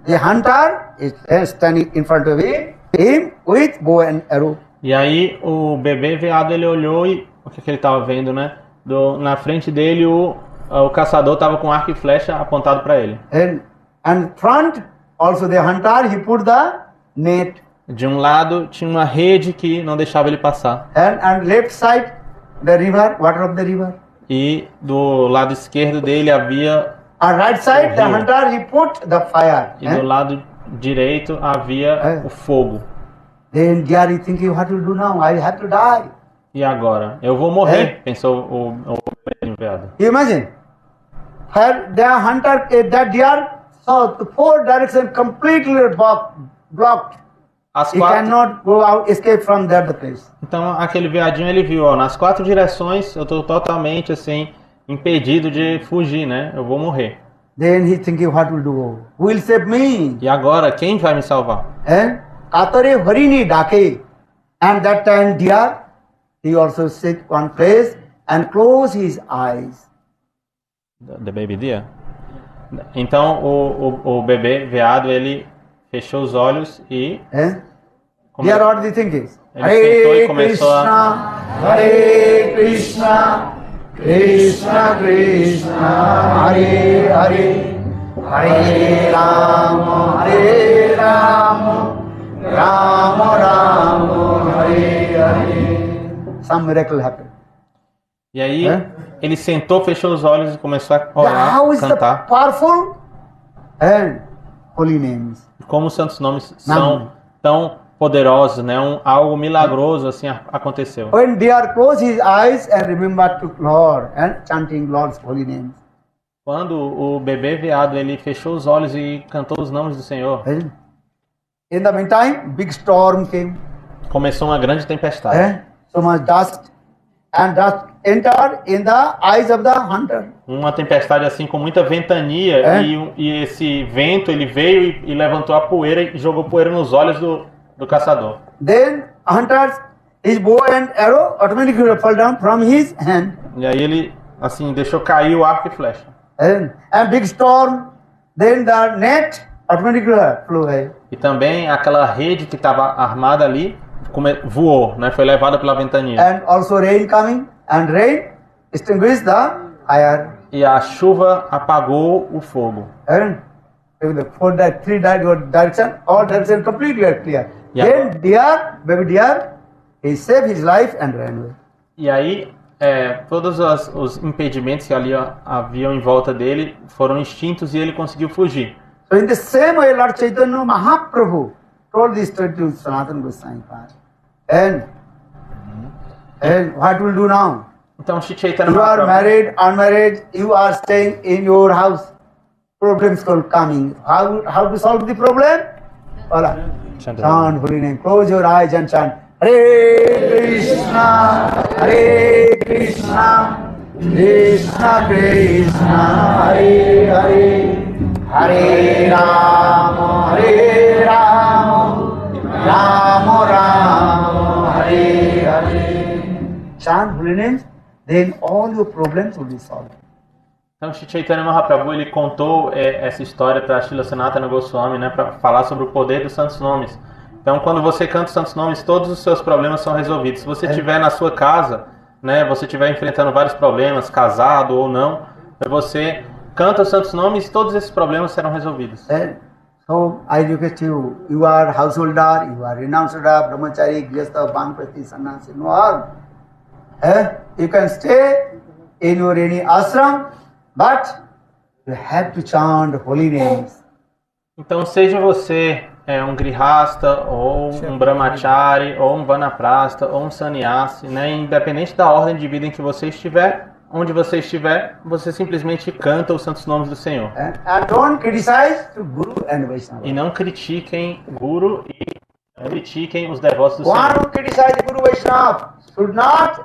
the hunter is standing in front of him with bow and arrow. E aí o bebê veado ele olhou e o que ele estava vendo, né? Na frente dele o caçador estava com arco e flecha apontado para ele. And front also the hunter he put the net. De um lado tinha uma rede que não deixava ele passar. And left side the river, water of the river. E do lado esquerdo dele havia On right side the hunter he put the fire. E do lado direito havia o fogo. Then deer is thinking, what will do now? I have to die. E agora? Eu vou morrer, pensou o veado. You imagine? The hunter, that deer saw the four directions completely blocked. He cannot go out, escape from that place. Então aquele veadinho ele viu, ó, nas quatro direções eu estou totalmente assim impedido de fugir, né? Eu vou morrer. Then he thinking, what will do? Who will save me? E agora quem vai me salvar? Katare harini dake. And that time deer, he also sit one place and close his eyes. The baby deer? Então o bebê veado ele fechou os olhos e Deer what the thing is? Hare Krishna, Hare Krishna, Krishna Krishna, Hare Hare, Hare Rama, Hare Rama, Rama Rama, Hare Hare. Some miracle happened. E aí ele sentou, fechou os olhos e começou a orar, How is the cantar. powerful and holy names? Como os santos nomes são tão poderosos, né? Algo milagroso assim aconteceu. When deer closed his eyes and remembered to Lord and chanting Lord's holy names. Quando o bebê veado ele fechou os olhos e cantou os nomes do Senhor, In the meantime, big storm came. começou uma grande tempestade. So much dust, and dust entered in the eyes of the hunter. Uma tempestade assim com muita ventania e esse vento ele veio e levantou a poeira e jogou poeira nos olhos do caçador. Then hunter, his bow and arrow automatically fell down from his hand. E aí ele assim deixou cair o arco e flecha. And big storm, then the net automatically flew away. E também aquela rede que estava armada ali voou, né? Foi levada pela ventania. And also rain coming, and rain extinguished the fire. E a chuva apagou o fogo. And for that three direction, all direction completely clear. Yeah. Then baby deer, he saved his life and ran away. E aí todos os impedimentos que ali haviam em volta dele foram extintos e ele conseguiu fugir. So in the same way, Lord Chaitanya Mahaprabhu told this story to Sanatana Goswami. And what will do now? Então Shri Chaitanya You are Mahaprabhu, married, unmarried, you are staying in your house. Problems are coming. How to solve the problem? Voilà. Chant holy name. Close your eyes and chant. Hare Krishna, Hare Krishna, Krishna Krishna, Hare Hare, Hare Rama, Hare Rama, Rama Rama, Hare Hare. Chant holy names, then all your problems will be solved. Então Shri Chaitanya Mahaprabhu ele contou essa história para Srila Sanatana Goswami, né, para falar sobre o poder dos santos nomes. Então, quando você canta os santos nomes, todos os seus problemas são resolvidos. Se você estiver na sua casa, né, você estiver enfrentando vários problemas, casado ou não, você canta os santos nomes e todos esses problemas serão resolvidos. So, I request you, you are householder, you are renounced brahmachari, grihastha, banprati, sannyasi, no harm. You can stay in your any ashram, but you have to chant holy names. Então, seja você um grihasta, ou um brahmachari, ou um vanaprastha, ou um sannyasi, né? Independente da ordem de vida em que você estiver, onde você estiver, você simplesmente canta os santos nomes do Senhor. And don't criticize to Guru and Vaishnava. E não critiquem Guru e não critiquem os devotos do One Senhor. who criticizes Guru Vaishnava should not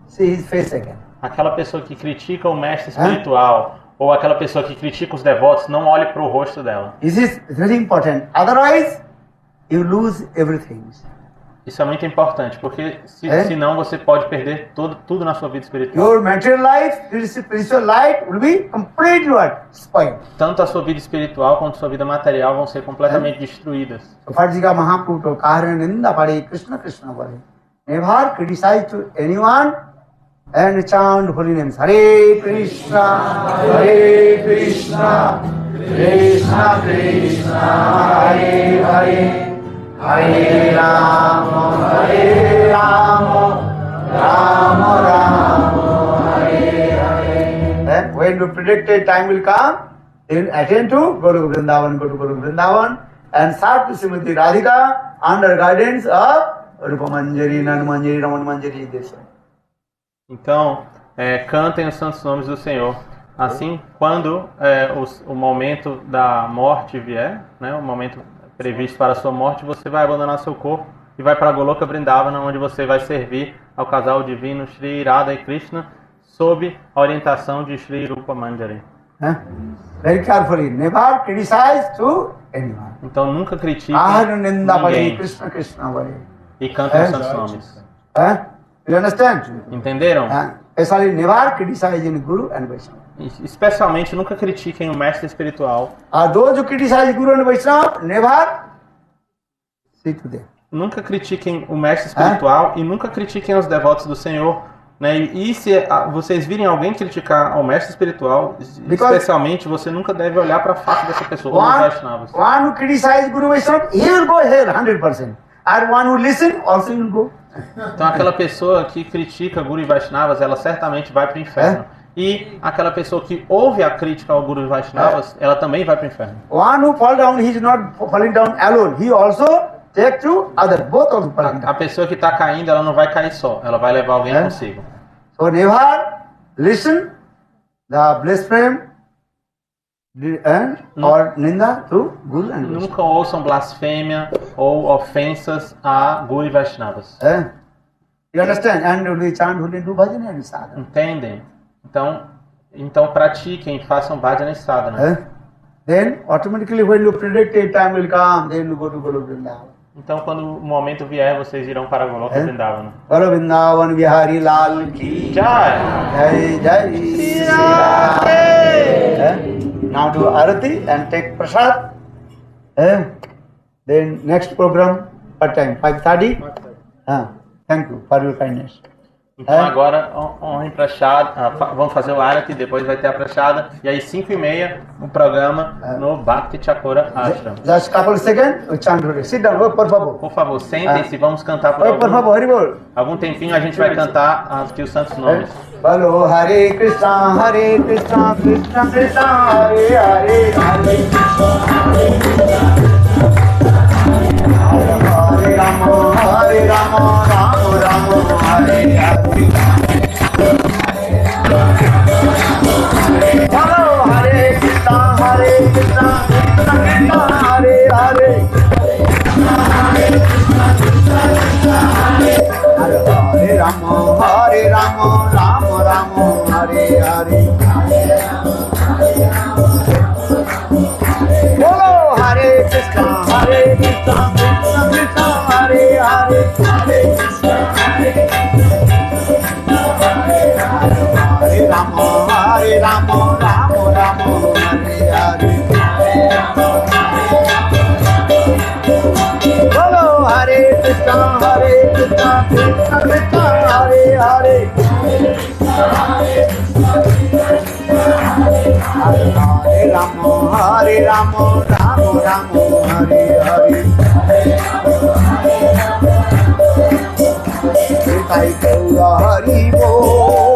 see his face again. Aquela pessoa que critica o mestre espiritual, ou aquela pessoa que critica os devotos, não olhe para o rosto dela. This is very important. Otherwise, you lose everything. Isso é muito importante, porque senão você pode perder tudo na sua vida espiritual. Your material life, spiritual life will be completely spoiled. Tanto a sua vida espiritual quanto a sua vida material vão ser completamente destruídas. So, Fajika Mahaprabhu told, Kaharananda Pare Krishna Krishna Pare. Never criticize to anyone and chant holy names. Hare Krishna, Krishna Krishna, Hare Hare. Hare Rama, Rama Rama, Hare Hare. Then when the predicted time will come, then attend to go to Guru Vrindavan and start to Srimati Radhika under guidance of Rupa Manjari, Nana Manjari, Raman Manjari, this one. Então, cantem os santos nomes do Senhor. Assim, quando o momento da morte vier, né, o momento previsto para a sua morte, você vai abandonar seu corpo e vai para Goloka Vrindavana, onde você vai servir ao casal divino Shri Radha e Krishna, sob a orientação de Shri Rupa Manjari. Very carefully, never criticize to anyone. Então, nunca critique Ninda ninguém Krishna Krishna Pare. e cantem os santos nomes. You understand? Entenderam? Especially never criticize in Guru and Vaishnava. Especialmente, nunca critiquem o mestre espiritual. Those who criticize Guru and Vaishnava, never sit to them. Nunca critiquem o mestre espiritual e nunca critiquem os devotos do Senhor Né? E se vocês virem alguém criticar ao mestre espiritual, especialmente, você nunca deve olhar para a face dessa pessoa, como os Vaishnavas. One who criticizes Guru Vaishnava, he will go here 100%. And one who listen also will go. Então aquela pessoa que critica Guru e Vaishnavas, ela certamente vai para o inferno. E aquela pessoa que ouve a crítica ao Guru e Vaishnavas, ela também vai para o inferno. One who fall down, he is not falling down alone. He also take to other, both also falling down. A pessoa que está caindo, ela não vai cair só, ela vai levar alguém consigo. So never listen the blasphemy and or ninda to Guru and Vaishnava. Nunca ouçam blasfêmia ou ofensas a Guru e Vaishnavas. You understand? And we chant, we do bhajan and sadhana. Entendem? Então pratiquem, façam bhajana e sadhana. Then automatically when you predicted time will come, then you go to Guru Vrindavan. Então quando o momento vier, vocês irão para Goloka Vrindavana. Guru Vrindavan Bihari Lal ki Jai! Jai Jai Shri Ram. Now do Arati and take prasad. Then next program, what time? 5:30? Thank you for your kindness. Então agora honrem prachada, vamos fazer o Arati, depois vai ter a prachada, e aí 5:30 o programa no Bhakti Chakora Ashram. Just couple seconds, we chant. Sit down, por favor. Por favor, sentem-se, vamos cantar por Por favor, Haribol. algum tempinho, a gente vai cantar aqui os santos nomes. Bolo Hare Krishna, Krishna Krishna, Hare Hare, Hare Hare Rama, Hare Rama, Rama Rama, Hare Hare. Bolo Hare Krishna, Krishna Krishna, Hare Hare. Hare Rama, Rama Rama, Hare Hare. Bolo Hare Krishna, Krishna Krishna, Hare Hare. Hare Rama, Rama Rama, Hare Hare. Bolo Hare Krishna, Krishna Krishna, Hare Hare. Hare Rama, Rama Rama, Hare Hare. Nitai Gaura Hari Bol.